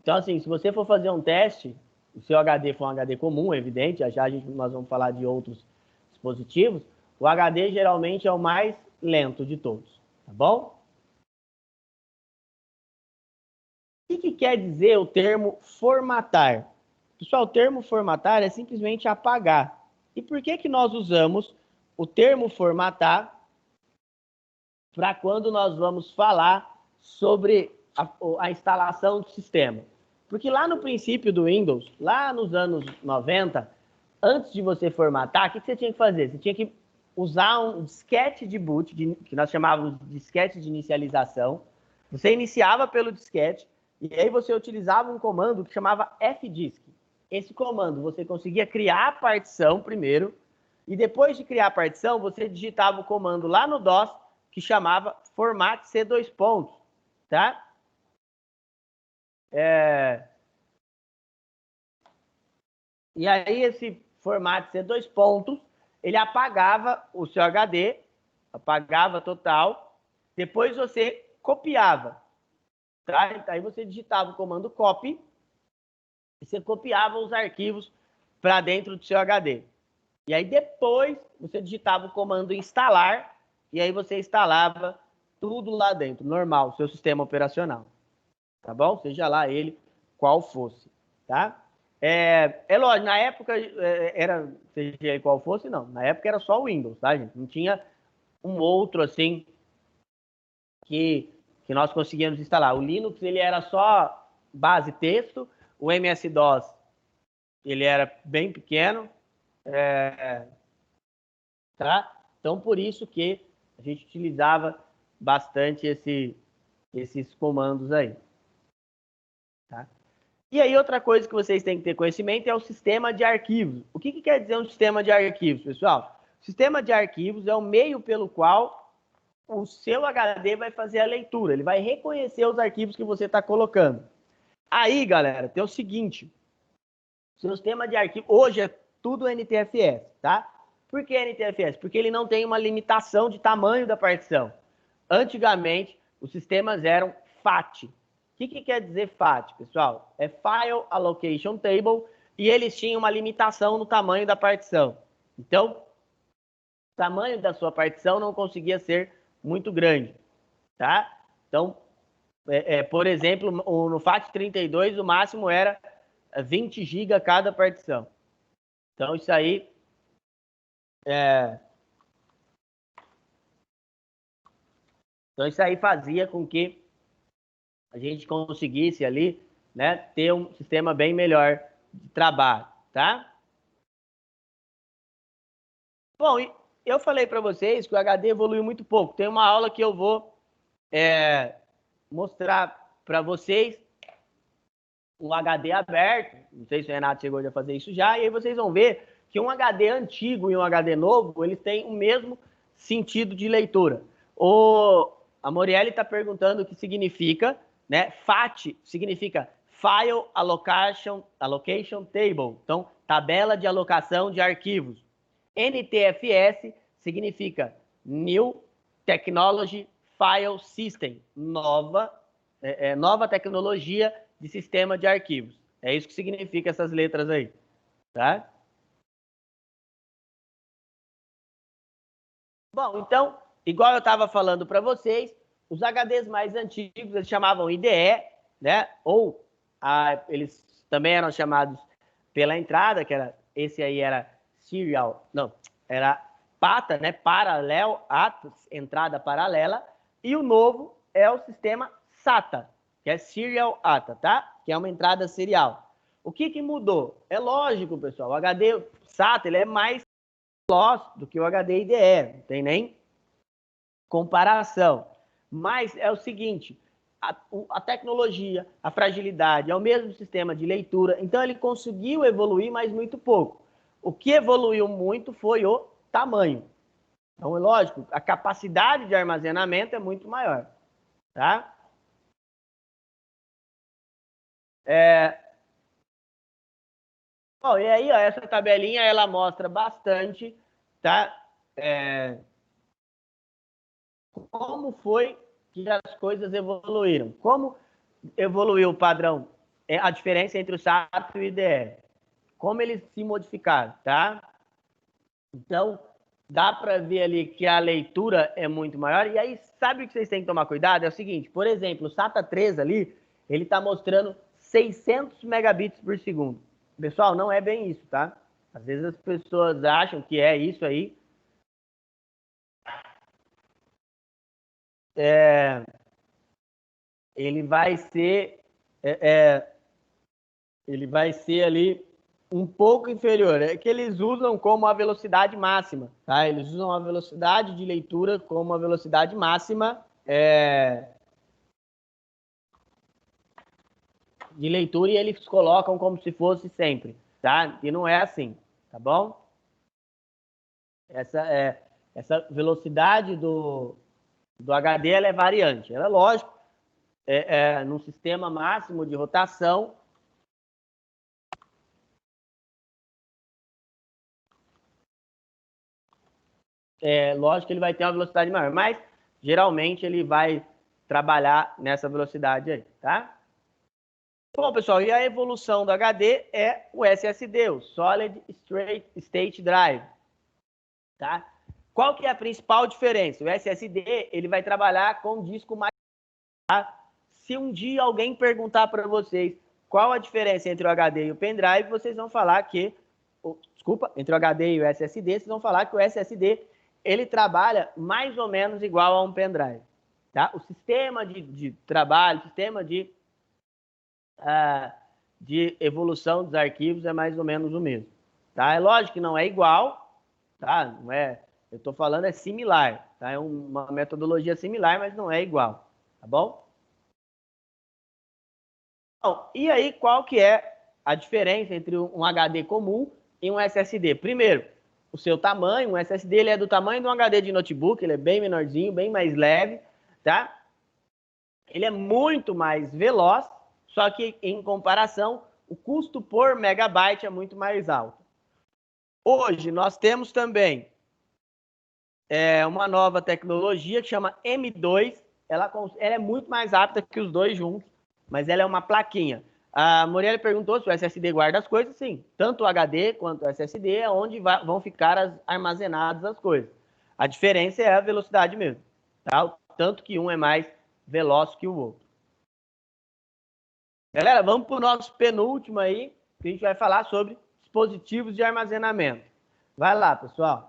assim, se você for fazer um teste, o seu HD for um HD comum, é evidente, nós vamos falar de outros dispositivos, O HD geralmente é o mais lento de todos, tá bom? O que quer dizer o termo formatar? Pessoal, o termo formatar é simplesmente apagar. E por que nós usamos o termo formatar para quando nós vamos falar sobre a instalação do sistema? Porque lá no princípio do Windows, lá nos anos 90, antes de você formatar, o que você tinha que fazer? Você tinha que usar um disquete de boot, que nós chamávamos de disquete de inicialização. Você iniciava pelo disquete e aí você utilizava um comando que chamava fdisk. Esse comando você conseguia criar a partição primeiro e depois de criar a partição, você digitava o comando lá no DOS que chamava format C2 pontos, tá? E aí esse formato C2 pontos, ele apagava o seu HD, apagava total, depois você copiava, tá? Aí você digitava o comando copy e você copiava os arquivos para dentro do seu HD. E aí depois você digitava o comando instalar e aí você instalava tudo lá dentro, normal, o seu sistema operacional. Tá bom? Seja lá ele qual fosse, tá? É lógico, na época era, seja ele qual fosse, não. Na época era só o Windows, tá, gente? Não tinha um outro, assim, que nós conseguíamos instalar. O Linux, ele era só base texto. O MS-DOS, ele era bem pequeno. Tá? Então, por isso que a gente utilizava bastante esses comandos aí. Tá? E aí, outra coisa que vocês têm que ter conhecimento é o sistema de arquivos. O que quer dizer um sistema de arquivos, pessoal? O sistema de arquivos é o meio pelo qual o seu HD vai fazer a leitura. Ele vai reconhecer os arquivos que você está colocando. Aí, galera, tem o seguinte. O seu sistema de arquivo, hoje é tudo NTFS, tá? Por que NTFS? Porque ele não tem uma limitação de tamanho da partição. Antigamente, os sistemas eram FAT. O que quer dizer FAT, pessoal? É File Allocation Table, e eles tinham uma limitação no tamanho da partição. Então, o tamanho da sua partição não conseguia ser muito grande, tá? Então, por exemplo, no FAT32, o máximo era 20 GB cada partição. Então, isso aí Então, isso aí fazia com que a gente conseguisse ali, né, ter um sistema bem melhor de trabalho, tá? Bom, eu falei para vocês que o HD evoluiu muito pouco. Tem uma aula que eu vou mostrar para vocês um HD aberto. Não sei se o Renato chegou a fazer isso já. E aí vocês vão ver que um HD antigo e um HD novo, eles têm o mesmo sentido de leitura. A Morielle está perguntando o que significa, né? FAT significa File Allocation Table, então tabela de alocação de arquivos. NTFS significa New Technology File System, nova tecnologia de sistema de arquivos. É isso que significa essas letras aí, tá? Bom, então, igual eu estava falando para vocês, os HDs mais antigos eles chamavam IDE, né? Ou eles também eram chamados pela entrada, que era esse aí era serial, não, era PATA, né? Parallel Address, entrada paralela, e o novo é o sistema SATA, que é Serial ATA, tá? Que é uma entrada serial. O que mudou? É lógico, pessoal, o HD SATA ele é mais veloz do que o HD IDE, não tem nem comparação. Mas é o seguinte, a tecnologia, a fragilidade, é o mesmo sistema de leitura, então ele conseguiu evoluir, mas muito pouco. O que evoluiu muito foi o tamanho. Então, é lógico, a capacidade de armazenamento é muito maior, tá? Bom, e aí, ó, essa tabelinha, ela mostra bastante, tá? Como foi que as coisas evoluíram. Como evoluiu o padrão, a diferença entre o SATA e o IDE. Como eles se modificaram, tá? Então, dá para ver ali que a leitura é muito maior. E aí, sabe o que vocês têm que tomar cuidado? É o seguinte, por exemplo, o SATA 3 ali, ele está mostrando 600 megabits por segundo. Pessoal, não é bem isso, tá? Às vezes as pessoas acham que é isso aí. Ele vai ser... ele vai ser ali um pouco inferior. É que eles usam como a velocidade máxima, tá? Eles usam a velocidade de leitura como a velocidade máxima de leitura e eles colocam como se fosse sempre, tá? E não é assim, tá bom? Essa velocidade do HD ela é variante. Ela é lógico, num sistema máximo de rotação, lógico que ele vai ter uma velocidade maior, mas geralmente ele vai trabalhar nessa velocidade aí, tá? Bom, pessoal, e a evolução do HD é o SSD, o Solid State Drive, tá? Qual que é a principal diferença? O SSD, ele vai trabalhar com disco mais... Tá? Se um dia alguém perguntar para vocês qual a diferença entre o HD e o pendrive, vocês vão falar que... Desculpa, entre o HD e o SSD, vocês vão falar que o SSD ele trabalha mais ou menos igual a um pendrive. Tá? O sistema de trabalho, o sistema de evolução dos arquivos é mais ou menos o mesmo. Tá? É lógico que não é igual, tá? Não é, eu estou falando é similar, tá? É uma metodologia similar, mas não é igual, tá bom? Bom, e aí qual que é a diferença entre um HD comum e um SSD? Primeiro, o seu tamanho, um SSD ele é do tamanho de um HD de notebook, ele é bem menorzinho, bem mais leve, tá? Ele é muito mais veloz, só que em comparação, o custo por megabyte é muito mais alto. Hoje nós temos também uma nova tecnologia que chama M2, ela é muito mais rápida que os dois juntos, mas ela é uma plaquinha. A Morelli perguntou se o SSD guarda as coisas, sim. Tanto o HD quanto o SSD é onde vão ficar armazenadas as coisas. A diferença é a velocidade mesmo, tá? Tanto que um é mais veloz que o outro. Galera, vamos para o nosso penúltimo aí, que a gente vai falar sobre dispositivos de armazenamento. Vai lá, pessoal.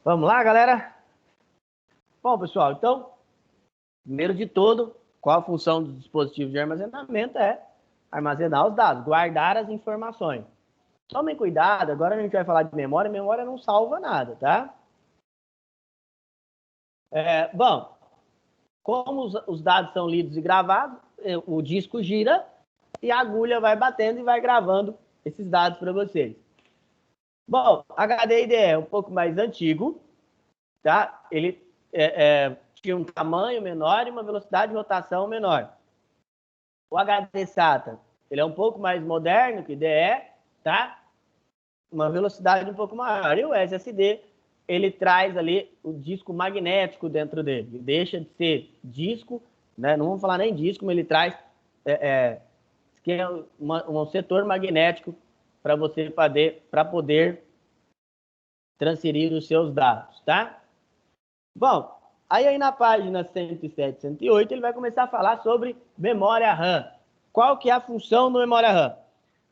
Vamos lá, galera? Bom, pessoal, então, primeiro de tudo, qual a função do dispositivo de armazenamento? É armazenar os dados, guardar as informações. Tomem cuidado, agora a gente vai falar de memória, memória não salva nada, tá? Bom, como os dados são lidos e gravados, o disco gira e a agulha vai batendo e vai gravando esses dados para vocês. Bom, HDD é um pouco mais antigo, tá? Ele tinha um tamanho menor e uma velocidade de rotação menor. O HD SATA, ele é um pouco mais moderno que o IDE, tá? Uma velocidade um pouco maior. E o SSD, ele traz ali o disco magnético dentro dele. Ele deixa de ser disco, né? Não vamos falar nem disco, mas ele traz um setor magnético para você poder transferir os seus dados, tá? Bom, aí na página 107, 108, ele vai começar a falar sobre memória RAM. Qual que é a função da memória RAM?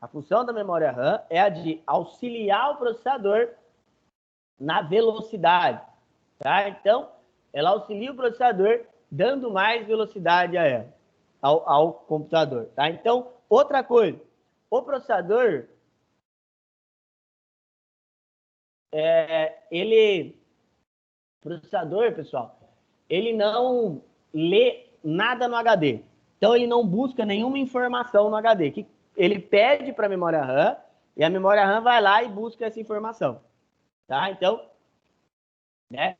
A função da memória RAM é a de auxiliar o processador na velocidade, tá? Então, ela auxilia o processador dando mais velocidade a ela, ao computador, tá? Então, outra coisa, o processador, pessoal, ele não lê nada no HD. Então, ele não busca nenhuma informação no HD. Ele pede para a memória RAM e a memória RAM vai lá e busca essa informação. Tá? Então, né,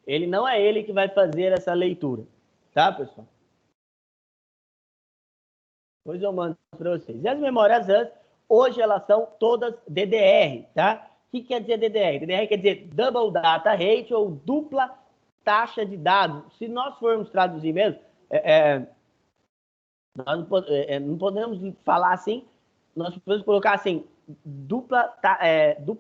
ele não é ele que vai fazer essa leitura. Tá, pessoal? Depois eu mando para vocês. E as memórias RAM, hoje elas são todas DDR, tá? O que quer dizer DDR? DDR quer dizer Double Data Rate ou dupla taxa de dados. Se nós formos traduzir mesmo, nós não podemos falar assim, nós podemos colocar assim, dupla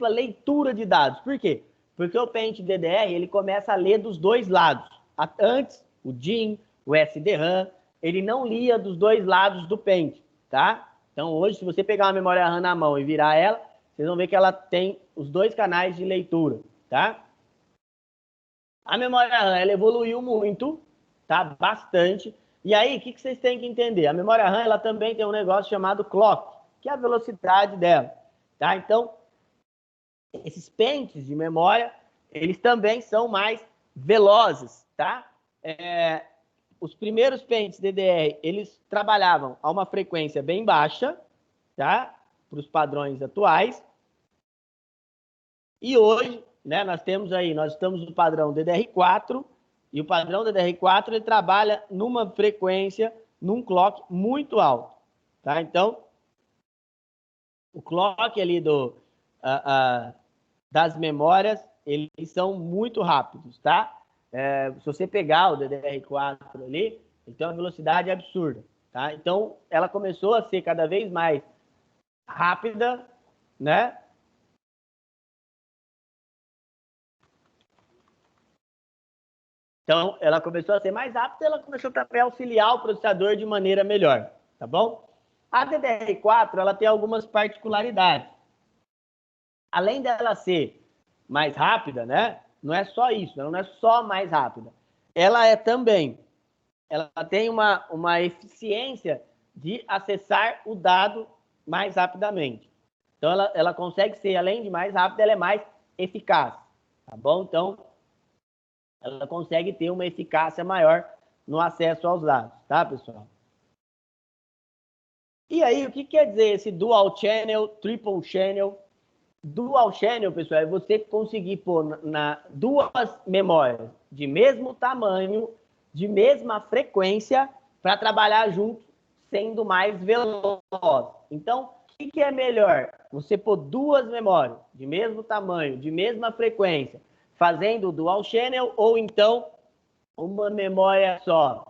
leitura de dados. Por quê? Porque o pente DDR, ele começa a ler dos dois lados. Antes, o DIMM, o SDRAM, ele não lia dos dois lados do pente, tá? Então, hoje, se você pegar uma memória RAM na mão e virar ela, vocês vão ver que ela tem os dois canais de leitura, tá? A memória RAM, ela evoluiu muito, tá? Bastante. E aí, o que vocês têm que entender? A memória RAM, ela também tem um negócio chamado clock, que é a velocidade dela, tá? Então, esses pentes de memória, eles também são mais velozes, tá? Os primeiros pentes DDR, eles trabalhavam a uma frequência bem baixa, tá? Para os padrões atuais. E hoje, né, nós estamos no padrão DDR4, e o padrão DDR4, ele trabalha numa frequência, num clock muito alto, tá? Então, o clock ali das memórias, eles são muito rápidos, tá? Se você pegar o DDR4 ali, ele tem uma velocidade absurda, tá? Então, ela começou a ser cada vez mais rápida, né? Então, ela começou a ser mais rápida, ela começou também a auxiliar o processador de maneira melhor, tá bom? A DDR4, ela tem algumas particularidades. Além dela ser mais rápida, né? Não é só isso, ela não é só mais rápida. Ela tem uma eficiência de acessar o dado mais rapidamente. Então, ela consegue ser, além de mais rápida, ela é mais eficaz, tá bom? Então, ela consegue ter uma eficácia maior no acesso aos dados, tá, pessoal? E aí, o que quer dizer esse dual channel, triple channel? Dual channel, pessoal, é você conseguir pôr duas memórias de mesmo tamanho, de mesma frequência, para trabalhar junto, sendo mais veloz. Então, o que é melhor? Você pôr duas memórias de mesmo tamanho, de mesma frequência, fazendo dual channel, ou então uma memória só?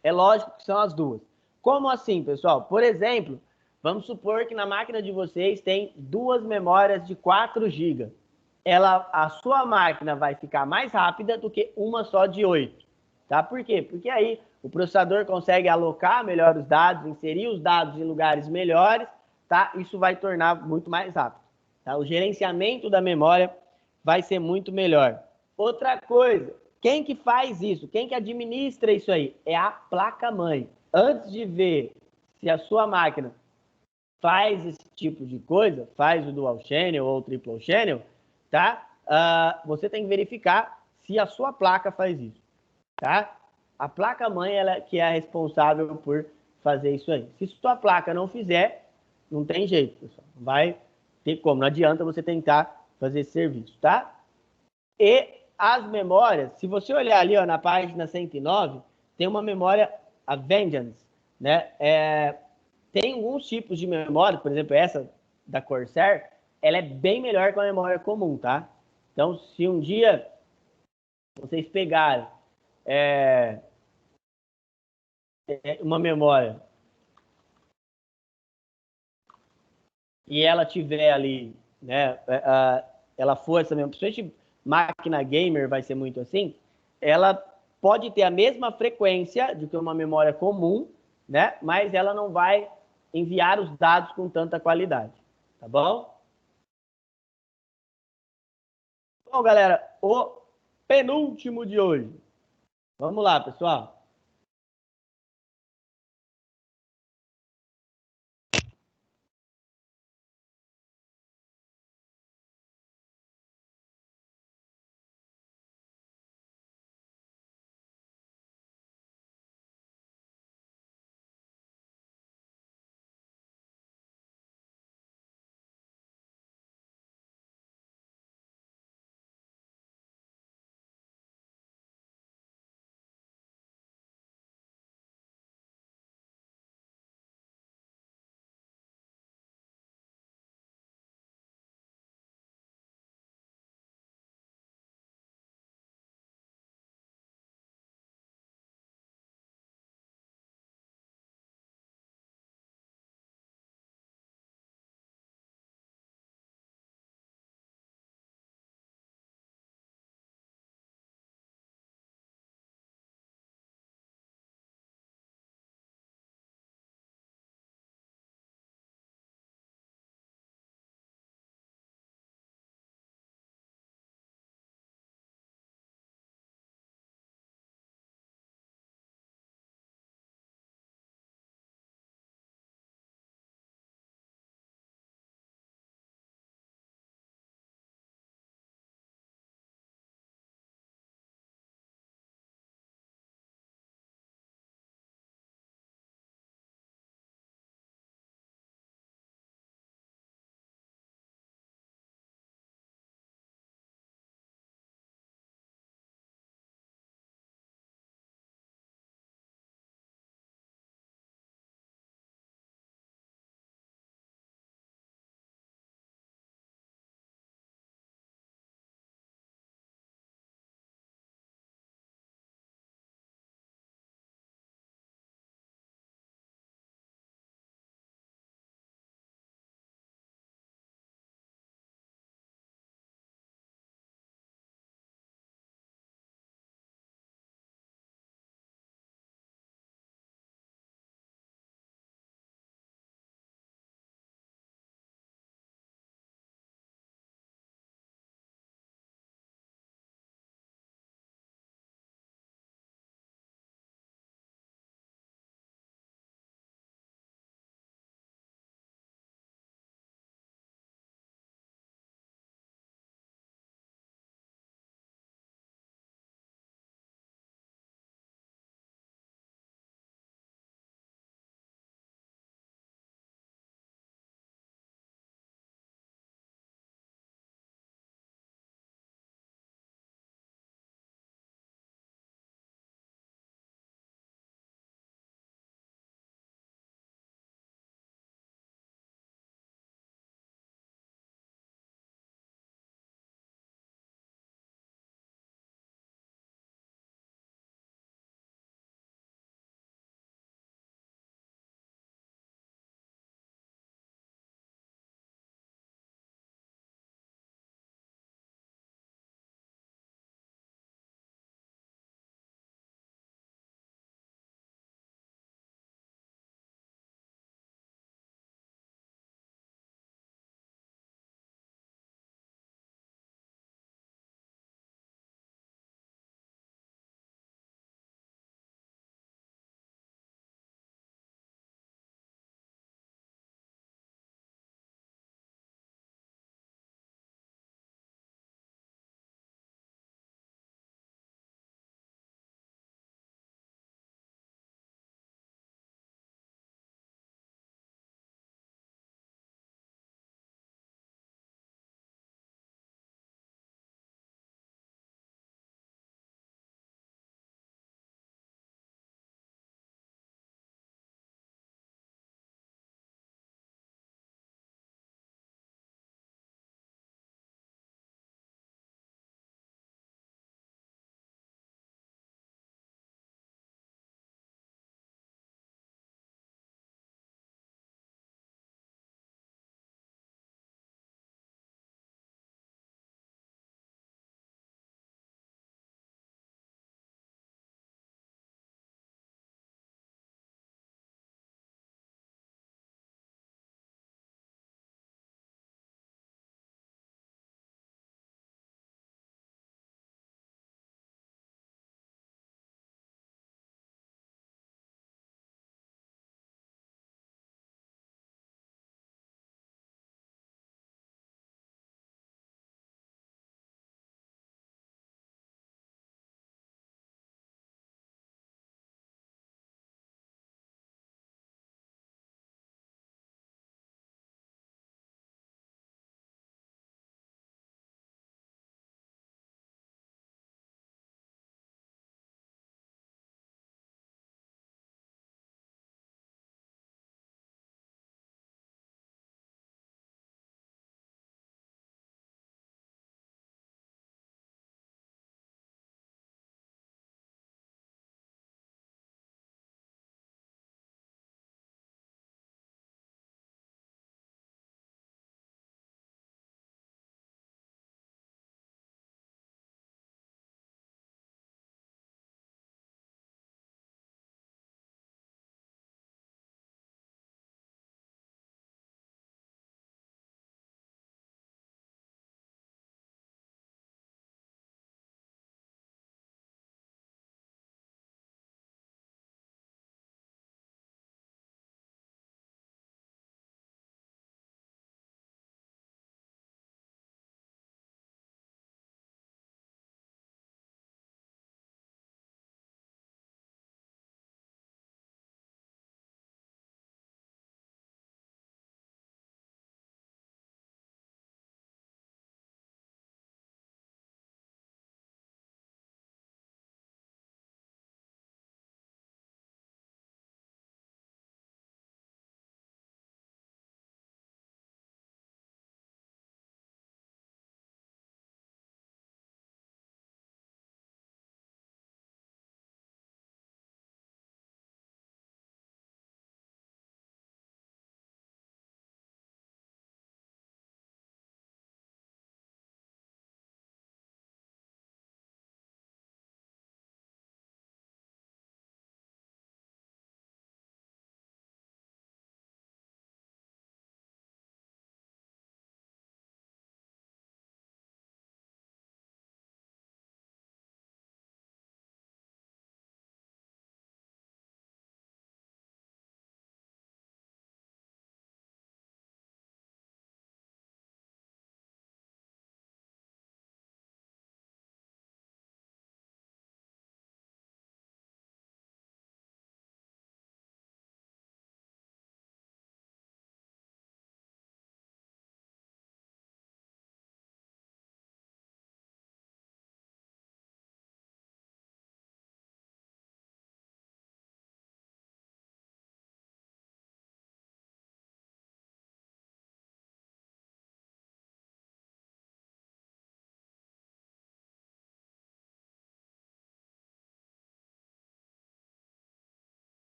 É lógico que são as duas. Como assim, pessoal? Por exemplo, vamos supor que na máquina de vocês tem duas memórias de 4 GB. A sua máquina vai ficar mais rápida do que uma só de 8. Tá? Por quê? Porque aí o processador consegue alocar melhor os dados, inserir os dados em lugares melhores, tá? Isso vai tornar muito mais rápido. Tá? O gerenciamento da memória vai ser muito melhor. Outra coisa, quem que faz isso? Quem que administra isso aí? É a placa-mãe. Antes de ver se a sua máquina faz esse tipo de coisa, faz o dual channel ou o triple channel, tá? Você tem que verificar se a sua placa faz isso, tá? A placa-mãe, ela que é a responsável por fazer isso aí. Se sua placa não fizer, não tem jeito, pessoal. Não vai ter como. Não adianta você tentar fazer esse serviço, tá? E as memórias, se você olhar ali ó, na página 109, tem uma memória, a Vengeance, né? Tem alguns tipos de memória, por exemplo, essa da Corsair, ela é bem melhor que a memória comum, tá? Então, se um dia vocês pegarem uma memória e ela tiver ali, né, ela for essa mesma, principalmente máquina gamer vai ser muito assim, ela pode ter a mesma frequência do que uma memória comum, né, mas ela não vai enviar os dados com tanta qualidade, tá bom? Bom, galera, o penúltimo de hoje. Vamos lá, pessoal.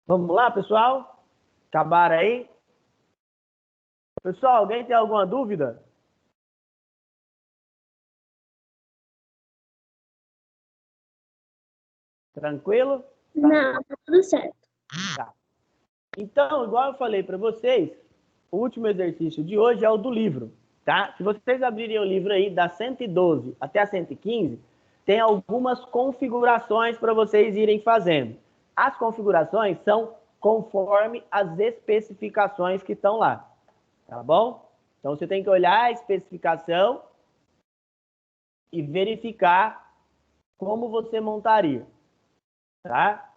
Vamos lá, pessoal? Acabaram aí? Pessoal, alguém tem alguma dúvida? Tranquilo? Não, tá tudo certo. Tá. Então, igual eu falei para vocês, o último exercício de hoje é o do livro, tá? Se vocês abrirem o livro aí, da 112 até a 115, tem algumas configurações para vocês irem fazendo. As configurações são conforme as especificações que estão lá, tá bom? Então, você tem que olhar a especificação e verificar como você montaria, tá?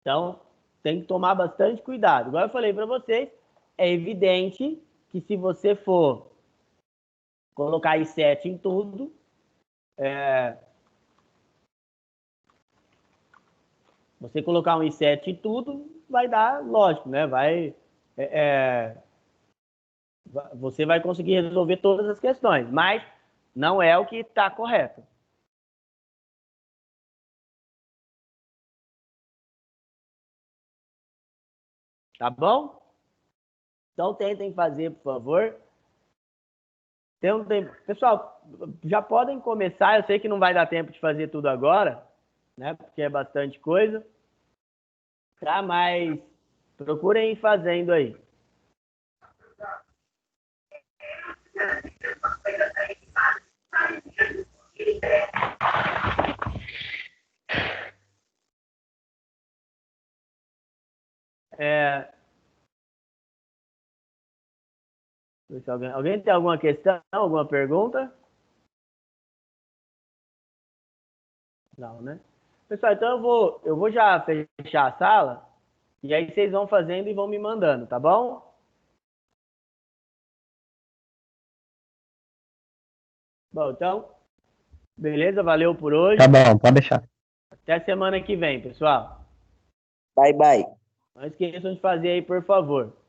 Então, tem que tomar bastante cuidado. Igual eu falei para vocês, é evidente que se você for colocar i7 em tudo, você colocar um i7 em tudo, vai dar, lógico, né? Você vai conseguir resolver todas as questões, mas não é o que está correto. Tá bom? Então tentem fazer, por favor. Pessoal, já podem começar. Eu sei que não vai dar tempo de fazer tudo agora, né? Porque é bastante coisa. Tá? Mas procurem ir fazendo aí. Alguém tem alguma questão, alguma pergunta? Não, né? Pessoal, então eu vou já fechar a sala e aí vocês vão fazendo e vão me mandando, tá bom? Bom, então, beleza, valeu por hoje. Tá bom, pode deixar. Até semana que vem, pessoal. Bye, bye. Não esqueçam de fazer aí, por favor.